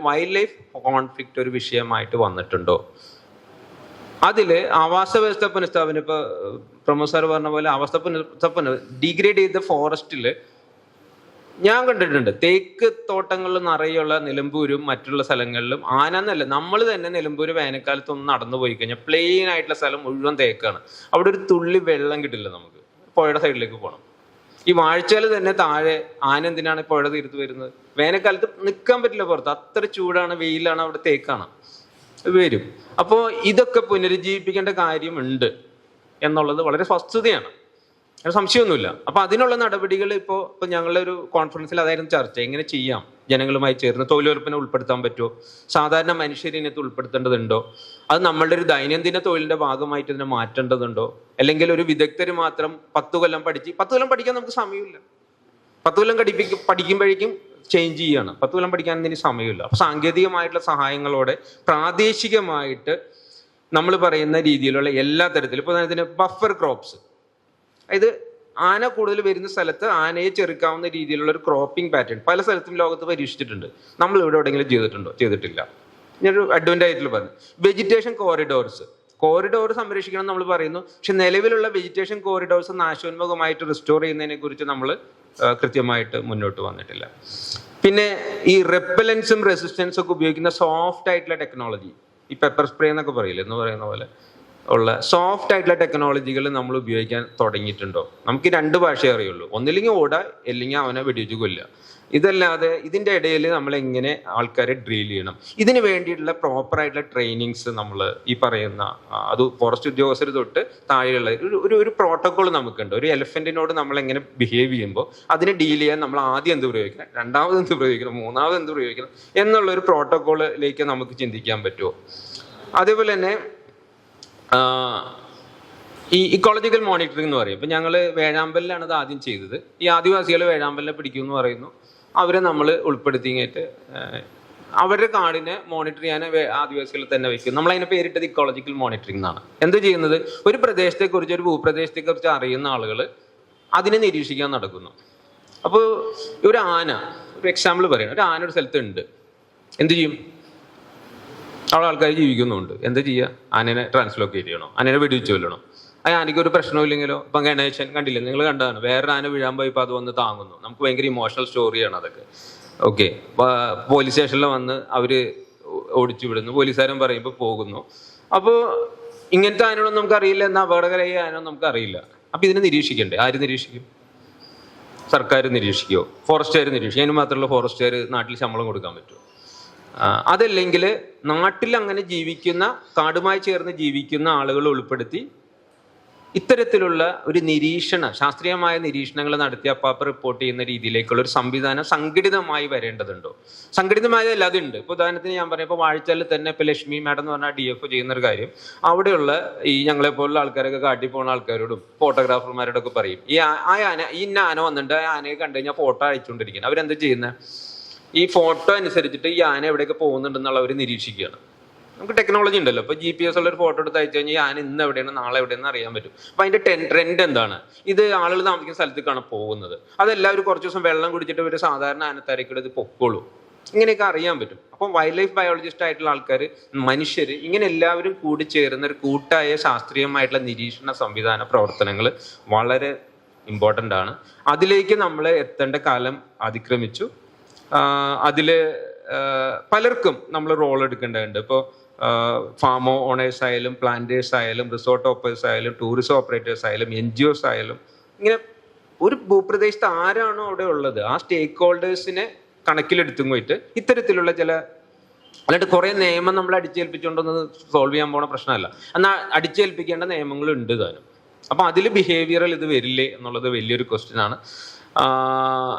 വൈൽഡ് ലൈഫ് കോൺഫ്ലിക്റ്റ് ഒരു വിഷയമായിട്ട് വന്നിട്ടുണ്ടോ? അതിൽ ആവാസ വ്യവസ്ഥ പുനഃസ്ഥാപനം, ഇപ്പൊ പ്രമോദ് സാർ പറഞ്ഞ പോലെ ആവാസ പുനഃസ്ഥാപനം ഡിഗ്രേഡ് ചെയ്ത ഫോറസ്റ്റിൽ ഞാൻ കണ്ടിട്ടുണ്ട്. തേക്ക് തോട്ടങ്ങളിൽ നിറയുള്ള നിലമ്പൂരും മറ്റുള്ള സ്ഥലങ്ങളിലും ആനന്നല്ല, നമ്മൾ തന്നെ നിലമ്പൂർ വേനൽക്കാലത്ത് ഒന്ന് നടന്നു പോയി കഴിഞ്ഞാൽ പ്ലെയിൻ ആയിട്ടുള്ള സ്ഥലം മുഴുവൻ തേക്കാണ്. അവിടെ ഒരു തുള്ളി വെള്ളം കിട്ടില്ല, നമുക്ക് പുഴയുടെ സൈഡിലേക്ക് പോകണം. ഈ വാഴച്ചാൽ തന്നെ താഴെ ആന എന്തിനാണ് പുഴ തീർത്ത് വരുന്നത്? വേനൽക്കാലത്ത് നിൽക്കാൻ പറ്റില്ല പുറത്ത്, അത്ര ചൂടാണ്, വെയിലാണ്, അവിടെ തേക്കാണ് വരും. അപ്പോൾ ഇതൊക്കെ പുനരുജ്ജീവിപ്പിക്കേണ്ട കാര്യമുണ്ട് എന്നുള്ളത് വളരെ വസ്തുതയാണ്, സംശയമൊന്നുമില്ല. അപ്പൊ അതിനുള്ള നടപടികൾ ഇപ്പൊ ഞങ്ങളുടെ ഒരു കോൺഫറൻസിൽ അതായിരുന്നു ചർച്ച. എങ്ങനെ ചെയ്യാം, ജനങ്ങളുമായി ചേർന്ന് തൊഴിലുറപ്പിനെ ഉൾപ്പെടുത്താൻ പറ്റുമോ, സാധാരണ മനുഷ്യരിനകത്ത് ഉൾപ്പെടുത്തേണ്ടതുണ്ടോ, അത് നമ്മളുടെ ഒരു ദൈനംദിന തൊഴിലിന്റെ ഭാഗമായിട്ട് ഇതിനെ മാറ്റേണ്ടതുണ്ടോ, അല്ലെങ്കിൽ ഒരു വിദഗ്ധർ മാത്രം 10 കൊല്ലം പഠിക്കാൻ നമുക്ക് സമയമില്ല. 10 കൊല്ലം പഠിക്കുമ്പോഴേക്കും ചേഞ്ച് ചെയ്യാണ്. 10 കൊല്ലം പഠിക്കാൻ ഇനി സമയമില്ല. അപ്പൊ സാങ്കേതികമായിട്ടുള്ള സഹായങ്ങളോടെ പ്രാദേശികമായിട്ട് നമ്മൾ പറയുന്ന രീതിയിലുള്ള എല്ലാ തരത്തിലും, ഇപ്പൊ അതിന് ബഫർ ക്രോപ്സ്, അതായത് ആന കൂടുതൽ വരുന്ന സ്ഥലത്ത് ആനയെ ചെറുക്കാവുന്ന രീതിയിലുള്ള ഒരു ക്രോപ്പിംഗ് പാറ്റേൺ പല സ്ഥലത്തും ലോകത്ത് പരീക്ഷിച്ചിട്ടുണ്ട്. നമ്മൾ ഇവിടെ എവിടെയെങ്കിലും ചെയ്തിട്ടുണ്ടോ? ചെയ്തിട്ടില്ല. ഞാനൊരു അഡ്വാൻറ്റേജ് ആയിട്ട് പറഞ്ഞു, വെജിറ്റേഷൻ കോറിഡോർ സംരക്ഷിക്കണം നമ്മൾ പറയുന്നു. പക്ഷെ നിലവിലുള്ള വെജിറ്റേഷൻ കോറിഡോർസ് നാശോന്മുഖമായിട്ട് റിസ്റ്റോർ ചെയ്യുന്നതിനെ കുറിച്ച് നമ്മൾ കൃത്യമായിട്ട് മുന്നോട്ട് വന്നിട്ടില്ല. പിന്നെ ഈ റെപ്പലൻസും റെസിസ്റ്റൻസും ഒക്കെ ഉപയോഗിക്കുന്ന സോഫ്റ്റ് ആയിട്ടുള്ള ടെക്നോളജി, ഈ പെപ്പർ സ്പ്രേ എന്നൊക്കെ പറയില്ല എന്ന് പറയുന്ന പോലെ ഉള്ള സോഫ്റ്റ് ആയിട്ടുള്ള ടെക്നോളജികൾ നമ്മൾ ഉപയോഗിക്കാൻ തുടങ്ങിയിട്ടുണ്ടോ? നമുക്ക് 2 ഭാഷയെ അറിയുള്ളൂ, ഒന്നില്ലെങ്കിൽ ഓടാ, അല്ലെങ്കിൽ അവനെ വെടിവെച്ച് കൊല്ലുക. ഇതല്ലാതെ ഇതിൻ്റെ ഇടയിൽ നമ്മൾ എങ്ങനെ ആൾക്കാരെ ഡ്രീൽ ചെയ്യണം, ഇതിന് വേണ്ടിയിട്ടുള്ള പ്രോപ്പർ ആയിട്ടുള്ള ട്രെയിനിങ്സ് നമ്മൾ ഈ പറയുന്ന അത് ഫോറസ്റ്റ് ഉദ്യോഗസ്ഥർ തൊട്ട് താഴെയുള്ള ഒരു പ്രോട്ടോകോൾ നമുക്കുണ്ട്. ഒരു എലിഫന്റിനോട് നമ്മൾ എങ്ങനെ ബിഹേവ് ചെയ്യുമ്പോൾ അതിനെ ഡീൽ ചെയ്യാൻ നമ്മൾ ആദ്യം എന്ത് പ്രയോഗിക്കണം, രണ്ടാമത് എന്ത് പ്രയോഗിക്കണം, മൂന്നാമത് എന്ത് പ്രയോഗിക്കണം എന്നുള്ള ഒരു പ്രോട്ടോകോളിലേക്ക് നമുക്ക് ചിന്തിക്കാൻ പറ്റുമോ? അതേപോലെ തന്നെ ഈ ഇക്കോളജിക്കൽ മോണിറ്ററിംഗ് എന്ന് പറയും. ഇപ്പം ഞങ്ങൾ വേഴാമ്പലിലാണ് ഇത് ആദ്യം ചെയ്തത്. ഈ ആദിവാസികൾ വേഴാമ്പലിനെ പിടിക്കുമെന്ന് പറയുന്നു, അവരെ നമ്മൾ ഉൾപ്പെടുത്തിയിട്ട് അവരുടെ കാടിനെ മോണിറ്റർ ചെയ്യാൻ ആദിവാസികൾ തന്നെ വെക്കും. നമ്മൾ അതിനെ പേരിട്ടത് ഇക്കോളജിക്കൽ മോണിറ്ററിംഗ് എന്നാണ്. എന്ത് ചെയ്യുന്നത്, ഒരു പ്രദേശത്തെക്കുറിച്ച്, ഒരു ഭൂപ്രദേശത്തെക്കുറിച്ച് അറിയുന്ന ആളുകൾ അതിനെ നിരീക്ഷിക്കാൻ നടക്കുന്നു. അപ്പോൾ ഒരു ആന, ഒരു എക്സാമ്പിൾ പറയണം, ഒരു ആന ഒരു സ്ഥലത്ത് ഉണ്ട്, എന്ത് ചെയ്യും? അവിടെ ആൾക്കാർ ജീവിക്കുന്നുണ്ട്, എന്താ ചെയ്യുക? ആനനെ ട്രാൻസ്ലോക്കേറ്റ് ചെയ്യണോ? ആനനെ വെടിവെച്ച് കൊല്ലണോ? ആ ആനയ്ക്ക് ഒരു പ്രശ്നമില്ലെങ്കിലോ? ഇപ്പം ഗണേശൻ കണ്ടില്ലേ, നിങ്ങൾ കണ്ടതാണ്, വേറൊരു ആന വീഴാൻ പോയപ്പോൾ അത് വന്ന് താങ്ങുന്നു. നമുക്ക് ഭയങ്കര ഇമോഷണൽ സ്റ്റോറിയാണ് അതൊക്കെ. ഓക്കെ, പോലീസ് സ്റ്റേഷനിൽ വന്ന് അവർ ഓടിച്ചു വിടുന്നു, പോലീസുകാരൻ പറയുമ്പോൾ പോകുന്നു. അപ്പോൾ ഇങ്ങനത്തെ ആനകളൊന്നും നമുക്ക് അറിയില്ല, എന്നാൽ അപകടകരമായ ആനൊന്നും നമുക്ക് അറിയില്ല. അപ്പം ഇതിനെ നിരീക്ഷിക്കണ്ടേ? ആര് നിരീക്ഷിക്കും? സർക്കാർ നിരീക്ഷിക്കുമോ? ഫോറസ്റ്റുകാർ നിരീക്ഷിക്കും? അതിന് മാത്രമല്ല, ഫോറസ്റ്റുകാർ നാട്ടിൽ ശമ്പളം കൊടുക്കാൻ പറ്റുമോ? അതല്ലെങ്കിൽ നാട്ടിൽ അങ്ങനെ ജീവിക്കുന്ന, കാടുമായി ചേർന്ന് ജീവിക്കുന്ന ആളുകൾ ഉൾപ്പെടുത്തി ഇത്തരത്തിലുള്ള ഒരു ശാസ്ത്രീയമായ നിരീക്ഷണങ്ങൾ നടത്തി അപ്പാപ്പ റിപ്പോർട്ട് ചെയ്യുന്ന രീതിയിലേക്കുള്ള ഒരു സംവിധാനം സംഘടിതമായി വരേണ്ടതുണ്ടോ? സംഘടിതമായത് അതുണ്ട്. ഇപ്പോൾ ഉദാഹരണത്തിന് ഞാൻ പറയാം, ഇപ്പോൾ വാഴച്ചാലിൽ തന്നെ ഇപ്പോൾ ലക്ഷ്മി മാഡം എന്ന് പറഞ്ഞാൽ DFO ചെയ്യുന്ന ഒരു കാര്യം, അവിടെയുള്ള ഈ ഞങ്ങളെപ്പോലുള്ള ആൾക്കാരൊക്കെ കാട്ടി പോകുന്ന ആൾക്കാരോടും ഫോട്ടോഗ്രാഫർമാരോടൊക്കെ പറയും, ഈ ആന ഇന്ന ആന വന്നിട്ടുണ്ട്, ആ ആനയെ കണ്ടു കഴിഞ്ഞാൽ ഫോട്ടോ അയച്ചുകൊണ്ടിരിക്കുന്നത്. അവരെന്താ ചെയ്യുന്നത്? ഈ ഫോട്ടോ അനുസരിച്ചിട്ട് ഈ ആന എവിടെയൊക്കെ പോകുന്നുണ്ടെന്നുള്ള അവർ നിരീക്ഷിക്കുകയാണ്. നമുക്ക് ടെക്നോളജി ഉണ്ടല്ലോ, ഇപ്പോൾ GPS ഉള്ള ഒരു ഫോട്ടോ എടുത്ത് അയച്ചു കഴിഞ്ഞാൽ ഈ ആന ഇന്ന് എവിടെയാണ്, നാളെ എവിടെയെന്ന് അറിയാൻ പറ്റും. അപ്പം അതിൻ്റെ ട്രെൻഡ് എന്താണ്, ഇത് ആളുകൾ താമസിക്കുന്ന സ്ഥലത്തേക്കാണ് പോകുന്നത്, അതെല്ലാവരും കുറച്ച് ദിവസം വെള്ളം കുടിച്ചിട്ട് ഒരു സാധാരണ ആനത്താരക്കൂടെ ഇത് പൊക്കോളൂ, ഇങ്ങനെയൊക്കെ അറിയാൻ പറ്റും. അപ്പം വൈൽഡ് ലൈഫ് ബയോളജിസ്റ്റ് ആയിട്ടുള്ള ആൾക്കാർ, മനുഷ്യർ, ഇങ്ങനെ എല്ലാവരും കൂടി ചേരുന്ന ഒരു കൂട്ടായ ശാസ്ത്രീയമായിട്ടുള്ള നിരീക്ഷണ സംവിധാന പ്രവർത്തനങ്ങൾ വളരെ ഇമ്പോർട്ടൻ്റ് ആണ്. അതിലേക്ക് നമ്മൾ എത്തേണ്ട കാലം അതിക്രമിച്ചു. അതിൽ പലർക്കും നമ്മൾ റോൾ എടുക്കേണ്ടതുണ്ട്. ഇപ്പോൾ ഫാമോ ഓണേഴ്സ് ആയാലും, പ്ലാന്റേഴ്സ് ആയാലും, റിസോർട്ട് ഓപ്പറേറ്റേഴ്സ് ആയാലും, ടൂറിസം ഓപ്പറേറ്റേഴ്സ് ആയാലും, NGOs ആയാലും, ഇങ്ങനെ ഒരു ഭൂപ്രദേശത്ത് ആരാണോ അവിടെ ഉള്ളത് ആ സ്റ്റേക്ക് ഹോൾഡേഴ്സിനെ കണക്കിലെടുത്തും പോയിട്ട് ഇത്തരത്തിലുള്ള അല്ലാണ്ട് കുറേ നിയമം നമ്മൾ അടിച്ചേൽപ്പിച്ചുകൊണ്ടൊന്നും സോൾവ് ചെയ്യാൻ പോണ പ്രശ്നമല്ല. എന്നാൽ അടിച്ചേൽപ്പിക്കേണ്ട നിയമങ്ങളുണ്ട് താനും. അപ്പം അതിൽ ബിഹേവിയറൽ ഇത് വരില്ലേ എന്നുള്ളത് വലിയൊരു ക്വസ്റ്റ്യൻ ആണ്.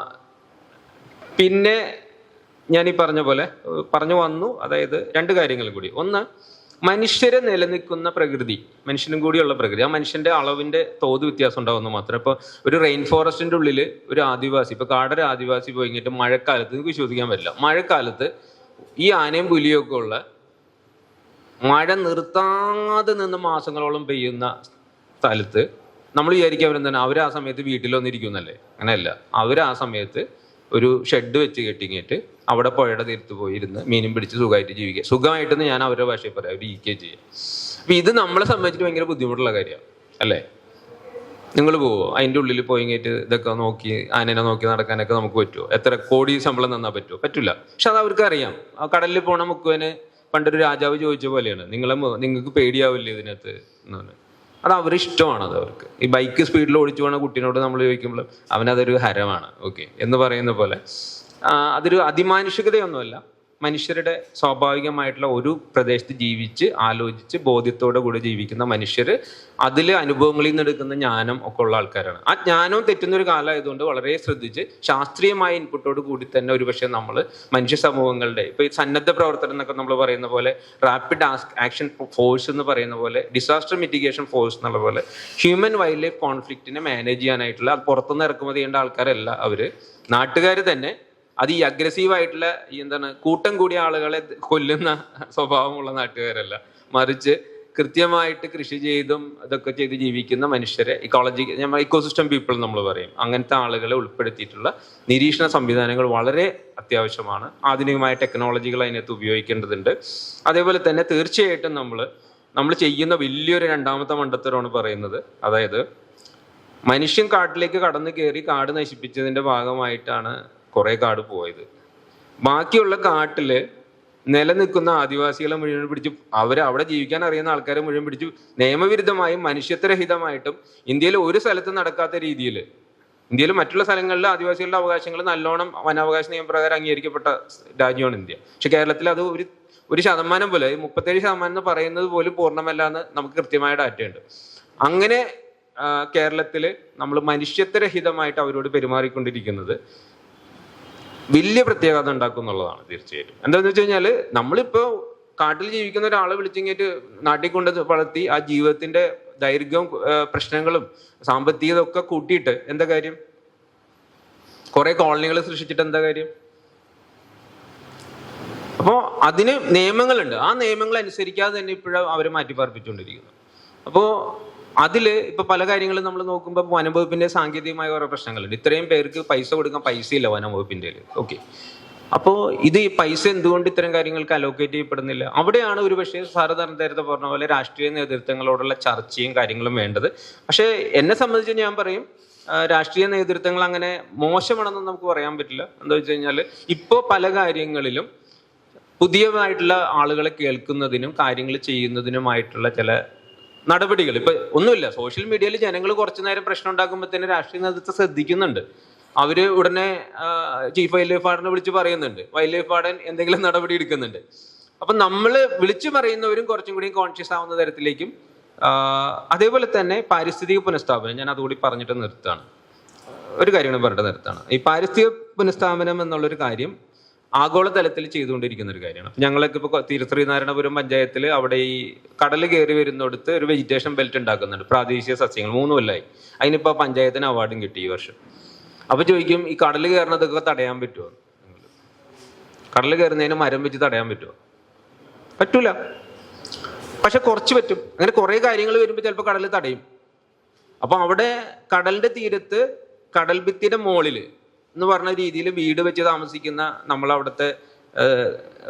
പിന്നെ ഞാൻ ഈ പറഞ്ഞ പോലെ പറഞ്ഞു വന്നു, അതായത് 2 കാര്യങ്ങൾ കൂടി. ഒന്ന്, മനുഷ്യരെ നിലനിൽക്കുന്ന പ്രകൃതി, മനുഷ്യനും കൂടിയുള്ള പ്രകൃതി, ആ മനുഷ്യന്റെ അളവിന്റെ തോത് വ്യത്യാസം ഉണ്ടാവുന്നു മാത്രം. ഇപ്പോൾ ഒരു റെയിൻ ഫോറസ്റ്റിന്റെ ഉള്ളിൽ ഒരു ആദിവാസി, ഇപ്പോൾ കാടൊരു ആദിവാസി പോയിട്ട് മഴക്കാലത്ത്, നിങ്ങൾക്ക് വിശ്വസിക്കാൻ പറ്റില്ല, മഴക്കാലത്ത് ഈ ആനയും പുലിയും ഒക്കെ ഉള്ള മഴ നിർത്താതെ നിന്ന് മാസങ്ങളോളം പെയ്യുന്ന സ്ഥലത്ത് നമ്മൾ വിചാരിക്കുക അവരെന്താണ്, അവർ ആ സമയത്ത് വീട്ടിലൊന്നിരിക്കുന്നല്ലേ? അങ്ങനെയല്ല, അവർ ആ സമയത്ത് ഒരു ഷെഡ് വെച്ച് കെട്ടിങ്ങിയിട്ട് അവിടെ പുഴയുടെ തീർത്ത് പോയിരുന്ന് മീനും പിടിച്ച് സുഖമായിട്ട് ജീവിക്കുക. സുഖമായിട്ടെന്ന് ഞാൻ അവരുടെ ഭാഷയിൽ പറയാം, അവർ ചെയ്യുക. അപ്പം ഇത് നമ്മളെ സംബന്ധിച്ചിട്ട് ഭയങ്കര ബുദ്ധിമുട്ടുള്ള കാര്യമാണ് അല്ലേ? നിങ്ങൾ പോവോ അതിൻ്റെ ഉള്ളിൽ പോയിട്ട് ഇതൊക്കെ നോക്കി, ആനേനെ നോക്കി നടക്കാനൊക്കെ നമുക്ക് പറ്റുമോ? എത്ര കോടി ശമ്പളം തന്നാൽ പറ്റുമോ? പറ്റില്ല. പക്ഷെ അത് അവർക്ക് അറിയാം. ആ കടലിൽ പോണ മുക്കുവന് പണ്ടൊരു രാജാവ് ചോദിച്ച പോലെയാണ്, നിങ്ങൾക്ക് പേടിയാവില്ലേ ഇതിനകത്ത് എന്ന് പറഞ്ഞു. അത് അവരിഷ്ടമാണ്, അത് അവർക്ക്. ഈ ബൈക്ക് സ്പീഡിൽ ഓടിച്ചു പോണ കുട്ടീനോട് നമ്മൾ ചോദിക്കുമ്പോൾ അവനതൊരു ഹരമാണ്, ഓക്കെ എന്ന് പറയുന്ന പോലെ. അതൊരു അതിമാനുഷികതയൊന്നുമല്ല. മനുഷ്യരുടെ സ്വാഭാവികമായിട്ടുള്ള ഒരു പ്രദേശത്ത് ജീവിച്ച് ആലോചിച്ച് ബോധ്യത്തോടെ കൂടെ ജീവിക്കുന്ന മനുഷ്യർ, അതിൽ അനുഭവങ്ങളിൽ നിന്ന് എടുക്കുന്ന ജ്ഞാനം ഒക്കെ ഉള്ള ആൾക്കാരാണ്. ആ ജ്ഞാനവും തെറ്റുന്നൊരു കാലമായതുകൊണ്ട് വളരെ ശ്രദ്ധിച്ച് ശാസ്ത്രീയമായ ഇൻപുട്ടോട് കൂടി തന്നെ ഒരുപക്ഷെ നമ്മൾ മനുഷ്യ സമൂഹങ്ങളുടെ, ഇപ്പോൾ ഈ സന്നദ്ധ പ്രവർത്തനം എന്നൊക്കെ നമ്മൾ പറയുന്ന പോലെ, റാപ്പിഡ് ആക്ഷൻ ഫോഴ്സ് എന്ന് പറയുന്ന പോലെ, ഡിസാസ്റ്റർ മിറ്റിഗേഷൻ ഫോഴ്സ് എന്നുള്ള പോലെ, ഹ്യൂമൻ വൈൽഡ് ലൈഫ് കോൺഫ്ലിക്റ്റിനെ മാനേജ് ചെയ്യാനായിട്ടുള്ള, അത് പുറത്തുനിന്ന് ഇറക്കുമതി ചെയ്യേണ്ട ആൾക്കാരല്ല അവർ, നാട്ടുകാർ തന്നെ. അത് ഈ അഗ്രസീവായിട്ടുള്ള കൂട്ടം കൂടിയ ആളുകളെ കൊല്ലുന്ന സ്വഭാവമുള്ള നാട്ടുകാരല്ല, മറിച്ച് കൃത്യമായിട്ട് കൃഷി ചെയ്തും ഇതൊക്കെ ചെയ്ത് ജീവിക്കുന്ന മനുഷ്യരെ, ഇക്കോസിസ്റ്റം പീപ്പിൾ നമ്മൾ പറയും, അങ്ങനത്തെ ആളുകളെ ഉൾപ്പെടുത്തിയിട്ടുള്ള നിരീക്ഷണ സംവിധാനങ്ങൾ വളരെ അത്യാവശ്യമാണ്. ആധുനികമായ ടെക്നോളജികൾ അതിനകത്ത് ഉപയോഗിക്കേണ്ടതുണ്ട്. അതേപോലെ തന്നെ തീർച്ചയായിട്ടും നമ്മൾ ചെയ്യുന്ന വലിയൊരു 2ാമത്തെ മണ്ടത്തരമാണ് പറയുന്നത്, അതായത് മനുഷ്യൻ കാട്ടിലേക്ക് കടന്നു കയറി കാട് നശിപ്പിച്ചതിൻ്റെ ഭാഗമായിട്ടാണ് കുറേ കാട് പോയത്. ബാക്കിയുള്ള കാട്ടിൽ നിലനിൽക്കുന്ന ആദിവാസികളെ മുഴുവൻ പിടിച്ചു, അവിടെ ജീവിക്കാൻ അറിയുന്ന ആൾക്കാരെ മുഴുവൻ പിടിച്ചു നിയമവിരുദ്ധമായും മനുഷ്യത്വരഹിതമായിട്ടും ഇന്ത്യയിൽ ഒരു സ്ഥലത്ത് നടക്കാത്ത രീതിയിൽ, ഇന്ത്യയിൽ മറ്റുള്ള സ്ഥലങ്ങളിൽ ആദിവാസികളുടെ അവകാശങ്ങൾ നല്ലോണം വനാവകാശ നിയമപ്രകാരം അംഗീകരിക്കപ്പെട്ട രാജ്യമാണ് ഇന്ത്യ. പക്ഷെ കേരളത്തിൽ അത് ഒരു ശതമാനം പോലെ 37% എന്ന് പറയുന്നത് പോലും പൂർണ്ണമല്ല എന്ന് നമുക്ക് കൃത്യമായ ഡാറ്റയുണ്ട്. അങ്ങനെ കേരളത്തിൽ നമ്മൾ മനുഷ്യത്വരഹിതമായിട്ട് അവരോട് പെരുമാറിക്കൊണ്ടിരിക്കുന്നത് വലിയ പ്രത്യേകത ഉണ്ടാക്കും എന്നുള്ളതാണ് തീർച്ചയായിട്ടും. എന്താണെന്ന് വെച്ച് കഴിഞ്ഞാൽ നമ്മളിപ്പോൾ കാട്ടിൽ ജീവിക്കുന്ന ഒരാളെ വിളിച്ചിങ്ങേറ്റ് നാട്ടിൽ കൊണ്ട് വളർത്തി ആ ജീവിതത്തിന്റെ ദൈർഘ്യവും പ്രശ്നങ്ങളും സാമ്പത്തികത ഒക്കെ കൂട്ടിയിട്ട് എന്താ കാര്യം? കുറെ കോളനികൾ സൃഷ്ടിച്ചിട്ട് എന്താ കാര്യം? അപ്പോൾ അതിന് നിയമങ്ങളുണ്ട്. ആ നിയമങ്ങൾ അനുസരിക്കാതെ തന്നെ ഇപ്പോഴും അവരെ മാറ്റിപ്പാർപ്പിച്ചുകൊണ്ടിരിക്കുന്നു. അപ്പോൾ അതില് ഇപ്പൊ പല കാര്യങ്ങളും നമ്മൾ നോക്കുമ്പോൾ വനംവകുപ്പിന്റെ സാങ്കേതികമായ കുറെ പ്രശ്നങ്ങളുണ്ട്. ഇത്രയും പേർക്ക് പൈസ കൊടുക്കാൻ പൈസയില്ല വനംവകുപ്പിന്റെ. ഓക്കെ, അപ്പോൾ ഇത് ഈ പൈസ എന്തുകൊണ്ട് ഇത്തരം കാര്യങ്ങൾക്ക് അലോക്കേറ്റ് ചെയ്യപ്പെടുന്നില്ല? അവിടെയാണ് ഒരു പക്ഷേ സാറ് നേരത്തെ പറഞ്ഞ പോലെ രാഷ്ട്രീയ നേതൃത്വങ്ങളോടുള്ള ചർച്ചയും കാര്യങ്ങളും വേണ്ടത്. പക്ഷേ എന്നെ സംബന്ധിച്ച് ഞാൻ പറയും, രാഷ്ട്രീയ നേതൃത്വങ്ങൾ അങ്ങനെ മോശമാണെന്ന് നമുക്ക് പറയാൻ പറ്റില്ല. എന്താ വെച്ച് കഴിഞ്ഞാൽ ഇപ്പോൾ പല കാര്യങ്ങളിലും പുതിയതായിട്ടുള്ള ആളുകളെ കേൾക്കുന്നതിനും കാര്യങ്ങൾ ചെയ്യുന്നതിനുമായിട്ടുള്ള ചില നടപടികൾ ഇപ്പൊ ഒന്നുമില്ല. സോഷ്യൽ മീഡിയയിൽ ജനങ്ങൾ കുറച്ചു നേരം പ്രശ്നം ഉണ്ടാക്കുമ്പോൾ തന്നെ രാഷ്ട്രീയ നേതൃത്വം ശ്രദ്ധിക്കുന്നുണ്ട്. അവര് ഉടനെ ചീഫ് വൈൽഡ് ലൈഫ് വാർഡനെ വിളിച്ച് പറയുന്നുണ്ട്, വൈൽഡ് ലൈഫ് വാർഡൻ എന്തെങ്കിലും നടപടി എടുക്കുന്നുണ്ട്. അപ്പൊ നമ്മൾ വിളിച്ചു പറയുന്നവരും കുറച്ചും കൂടി കോൺഷ്യസ് ആവുന്ന തരത്തിലേക്കും. അതേപോലെ തന്നെ പാരിസ്ഥിതിക പുനഃസ്ഥാപനം, ഞാൻ അതുകൂടി പറഞ്ഞിട്ട് നിർത്താണ്. ഒരു കാര്യമാണ് പറഞ്ഞിട്ട് നിർത്താണ്. ഈ പാരിസ്ഥിതിക പുനഃസ്ഥാപനം എന്നുള്ളൊരു കാര്യം ആഗോളതലത്തിൽ ചെയ്തുകൊണ്ടിരിക്കുന്ന ഒരു കാര്യമാണ്. ഞങ്ങളൊക്കെ ഇപ്പോൾ ശ്രീനാരായണപുരം പഞ്ചായത്തിൽ അവിടെ ഈ കടൽ കയറി വരുന്നിടത്ത് ഒരു വെജിറ്റേഷൻ ബെൽറ്റ് ഉണ്ടാക്കുന്നുണ്ട്, പ്രാദേശിക സസ്യങ്ങൾ. 3 കൊല്ലമായി. അതിനിപ്പോൾ പഞ്ചായത്തിന് അവാർഡും കിട്ടി ഈ വർഷം. അപ്പൊ ചോദിക്കും, ഈ കടൽ കയറുന്നതൊക്കെ തടയാൻ പറ്റുമോ? കടൽ കയറുന്നതിന് മരം വെച്ച് തടയാൻ പറ്റുമോ? പറ്റൂല. പക്ഷെ കുറച്ച് പറ്റും. അങ്ങനെ കുറെ കാര്യങ്ങൾ വരുമ്പോൾ ചിലപ്പോൾ കടൽ തടയും. അപ്പൊ അവിടെ കടലിന്റെ തീരത്ത് കടൽ ഭിത്തിയുടെ മുകളില് എന്ന് പറഞ്ഞ രീതിയിൽ വീട് വെച്ച് താമസിക്കുന്ന നമ്മളവിടുത്തെ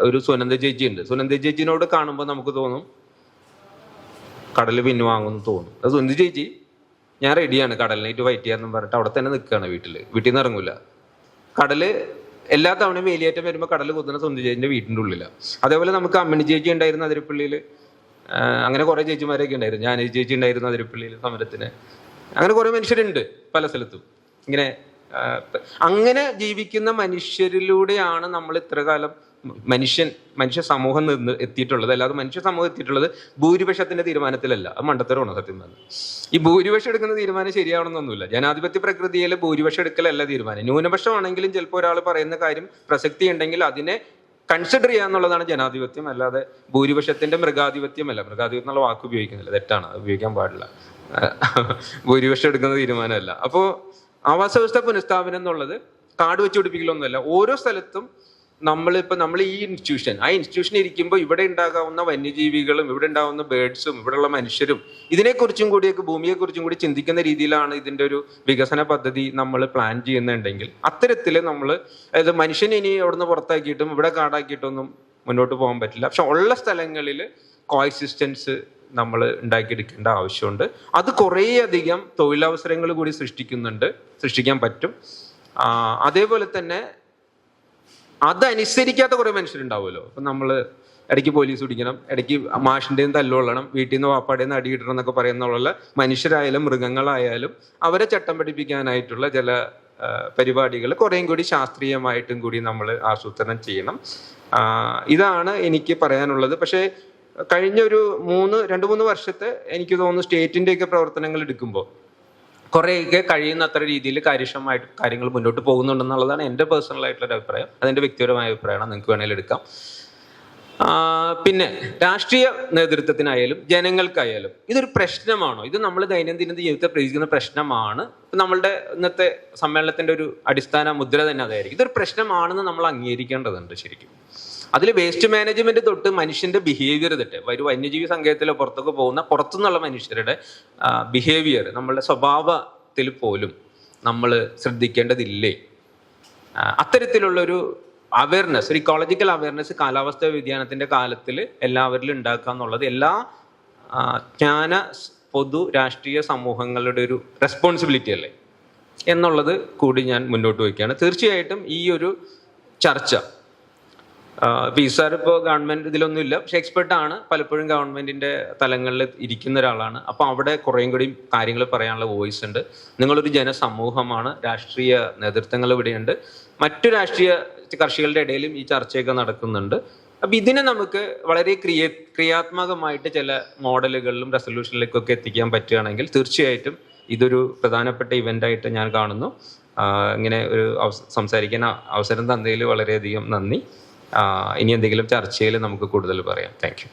ഒരു സുനന്ദ ചേച്ചി ഉണ്ട്. സുനന്ദ ചേച്ചിനോട് കാണുമ്പോൾ നമുക്ക് തോന്നും കടൽ പിൻവാങ്ങുമെന്ന് തോന്നും. അത് സുനന്ദ ചേച്ചി ഞാൻ റെഡിയാണ് കടലിനായിട്ട് ഫൈറ്റ് ചെയ്യാന്ന് പറഞ്ഞിട്ട് അവിടെ തന്നെ നിൽക്കുകയാണ്. വീട്ടിൽ നിന്ന് ഇറങ്ങൂല. കടല് എല്ലാ തവണയും വേലിയേറ്റം വരുമ്പോൾ കടൽ കുത്തുന്ന സുനന്ദ ചേച്ചിന്റെ വീട്ടിൻ്റെ ഉള്ളിലാണ്. അതേപോലെ നമുക്ക് അമ്മണി ചേച്ചി ഉണ്ടായിരുന്ന അതിരപ്പള്ളിയിൽ, അങ്ങനെ കുറെ ചേച്ചിമാരൊക്കെ ഉണ്ടായിരുന്നു. ഞാൻ ചേച്ചി ഉണ്ടായിരുന്ന അതിരപ്പള്ളിയിൽ സമരത്തിന്. അങ്ങനെ കുറെ മനുഷ്യരുണ്ട് പല സ്ഥലത്തും. ഇങ്ങനെ അങ്ങനെ ജീവിക്കുന്ന മനുഷ്യരിലൂടെയാണ് നമ്മൾ ഇത്ര കാലം മനുഷ്യ സമൂഹം എത്തിയിട്ടുള്ളത്. അല്ലാതെ മനുഷ്യ സമൂഹം എത്തിയിട്ടുള്ളത് ഭൂരിപക്ഷത്തിന്റെ തീരുമാനത്തിലല്ല. അത് മണ്ടത്തരമാണ് സത്യം പറഞ്ഞത്. ഈ ഭൂരിപക്ഷം എടുക്കുന്ന തീരുമാനം ശരിയാവണമെന്നൊന്നുമില്ല. ജനാധിപത്യ പ്രകൃതിയിൽ ഭൂരിപക്ഷം എടുക്കലല്ല തീരുമാനം. ന്യൂനപക്ഷമാണെങ്കിലും ചിലപ്പോൾ ഒരാൾ പറയുന്ന കാര്യം പ്രസക്തി ഉണ്ടെങ്കിൽ അതിനെ കൺസിഡർ ചെയ്യാന്നുള്ളതാണ് ജനാധിപത്യം. അല്ലാതെ ഭൂരിപക്ഷത്തിന്റെ മൃഗാധിപത്യമല്ല. മൃഗാധിപത്യം എന്നുള്ള വാക്ക് ഉപയോഗിക്കുന്നില്ല, തെറ്റാണ്, അത് ഉപയോഗിക്കാൻ പാടില്ല. ഭൂരിപക്ഷം എടുക്കുന്ന തീരുമാനമല്ല. അപ്പോൾ ആവാസ വ്യവസ്ഥ പുനഃസ്ഥാപനം എന്നുള്ളത് കാട് വെച്ച് പിടിപ്പിക്കലൊന്നുമല്ല. ഓരോ സ്ഥലത്തും നമ്മൾ ഈ ആ ഇൻസ്റ്റിറ്റ്യൂഷൻ ഇരിക്കുമ്പോൾ ഇവിടെ ഉണ്ടാകാവുന്ന വന്യജീവികളും ഇവിടെ ഉണ്ടാകുന്ന ബേഡ്സും ഇവിടെയുള്ള മനുഷ്യരും ഇതിനെക്കുറിച്ചും കൂടിയൊക്കെ ഭൂമിയെക്കുറിച്ചും കൂടി ചിന്തിക്കുന്ന രീതിയിലാണ് ഇതിന്റെ ഒരു വികസന പദ്ധതി നമ്മൾ പ്ലാൻ ചെയ്യുന്നുണ്ടെങ്കിൽ അത്തരത്തിൽ നമ്മൾ, അതായത് മനുഷ്യനെ ഇനി അവിടുന്ന് പുറത്താക്കിയിട്ടും ഇവിടെ കാടാക്കിയിട്ടൊന്നും മുന്നോട്ട് പോകാൻ പറ്റില്ല. പക്ഷെ ഉള്ള സ്ഥലങ്ങളിൽ കോഎക്സിസ്റ്റൻസ് നമ്മൾ ഉണ്ടാക്കിയെടുക്കേണ്ട ആവശ്യമുണ്ട്. അത് കുറേയധികം തൊഴിലവസരങ്ങൾ കൂടി സൃഷ്ടിക്കാൻ പറ്റും. അതേപോലെ തന്നെ അതനുസരിക്കാത്ത കുറെ മനുഷ്യരുണ്ടാവുമല്ലോ. അപ്പം നമ്മൾ ഇടയ്ക്ക് പോലീസ് പിടിക്കണം, ഇടയ്ക്ക് മാഷിൻ്റെയും തല്ലുകൊള്ളണം, വീട്ടിൽ നിന്ന് വാപ്പാടേന്ന് നിന്ന് അടി കിട്ടണം എന്നൊക്കെ പറയുന്നുള്ള മനുഷ്യരായാലും മൃഗങ്ങളായാലും അവരെ ചട്ടം പഠിപ്പിക്കാനായിട്ടുള്ള ചില പരിപാടികൾ കുറേയും കൂടി ശാസ്ത്രീയമായിട്ടും കൂടി നമ്മൾ ആസൂത്രണം ചെയ്യണം. ഇതാണ് എനിക്ക് പറയാനുള്ളത്. പക്ഷേ കഴിഞ്ഞ ഒരു 2-3 വർഷത്തെ എനിക്ക് തോന്നുന്നു സ്റ്റേറ്റിൻ്റെയൊക്കെ പ്രവർത്തനങ്ങൾ എടുക്കുമ്പോൾ കുറേയൊക്കെ കഴിയുന്നത്ര രീതിയിൽ കാര്യക്ഷമമായിട്ട് കാര്യങ്ങൾ മുന്നോട്ട് പോകുന്നുണ്ടെന്നുള്ളതാണ് എൻ്റെ പേഴ്സണൽ ആയിട്ടുള്ള അഭിപ്രായം. അതെൻ്റെ വ്യക്തിപരമായ അഭിപ്രായമാണ്, നിങ്ങൾക്ക് വേണമെങ്കിൽ എടുക്കാം. പിന്നെ രാഷ്ട്രീയ നേതൃത്വത്തിനായാലും ജനങ്ങൾക്കായാലും ഇതൊരു പ്രശ്നമാണോ? ഇത് നമ്മൾ ദൈനംദിന ജീവിതത്തെ പ്രതീക്ഷിക്കുന്ന പ്രശ്നമാണ്. നമ്മളുടെ ഇന്നത്തെ സമ്മേളനത്തിന്റെ ഒരു അടിസ്ഥാന മുദ്ര തന്നെ അതായിരിക്കും. ഇതൊരു പ്രശ്നമാണെന്ന് നമ്മൾ അംഗീകരിക്കേണ്ടതുണ്ട് ശരിക്കും. അതിൽ വേസ്റ്റ് മാനേജ്മെന്റ് തൊട്ട് മനുഷ്യന്റെ ബിഹേവിയർ തൊട്ട് ഒരു വന്യജീവി സങ്കേതത്തിലോ പുറത്തൊക്കെ പോകുന്ന പുറത്തുനിന്നുള്ള മനുഷ്യരുടെ ബിഹേവിയർ, നമ്മളുടെ സ്വഭാവത്തിൽ പോലും നമ്മൾ ശ്രദ്ധിക്കേണ്ടതില്ലേ? അത്തരത്തിലുള്ളൊരു അവയർനെസ്, ഒരു ഇക്കോളജിക്കൽ അവയർനെസ് കാലാവസ്ഥാ വ്യതിയാനത്തിന്റെ കാലത്തിൽ എല്ലാവരിലും ഉണ്ടാക്കുക എന്നുള്ളത് എല്ലാ ജ്ഞാന പൊതു രാഷ്ട്രീയ സമൂഹങ്ങളുടെ ഒരു റെസ്പോൺസിബിലിറ്റി അല്ലേ എന്നുള്ളത് കൂടി ഞാൻ മുന്നോട്ട് വയ്ക്കുകയാണ്. തീർച്ചയായിട്ടും ഈ ഒരു ചർച്ച പി സാർ ഇപ്പോൾ ഗവൺമെന്റ് ഇതിലൊന്നും ഇല്ല, പക്ഷെ എക്സ്പെർട്ട് ആണ്, പലപ്പോഴും ഗവൺമെന്റിന്റെ തലങ്ങളിൽ ഇരിക്കുന്ന ഒരാളാണ്. അപ്പൊ അവിടെ കുറേയും കൂടി കാര്യങ്ങൾ പറയാനുള്ള വോയിസ് ഉണ്ട്. നിങ്ങളൊരു ജനസമൂഹമാണ്, രാഷ്ട്രീയ നേതൃത്വങ്ങൾ ഇവിടെയുണ്ട്, മറ്റു രാഷ്ട്രീയ കക്ഷികളുടെ ഇടയിലും ഈ ചർച്ചയൊക്കെ നടക്കുന്നുണ്ട്. അപ്പൊ ഇതിനെ നമുക്ക് വളരെ ക്രിയാത്മകമായിട്ട് ചില മോഡലുകളിലും റെസൊല്യൂഷനിലേക്കൊക്കെ എത്തിക്കാൻ പറ്റുകയാണെങ്കിൽ തീർച്ചയായിട്ടും ഇതൊരു പ്രധാനപ്പെട്ട ഇവന്റ് ഞാൻ കാണുന്നു. ഇങ്ങനെ ഒരു സംസാരിക്കാൻ അവസരം തന്നതിൽ വളരെയധികം നന്ദി. ഇനി എന്തെങ്കിലും ചർച്ചയിൽ നമുക്ക് കൂടുതൽ പറയാം. Thank you.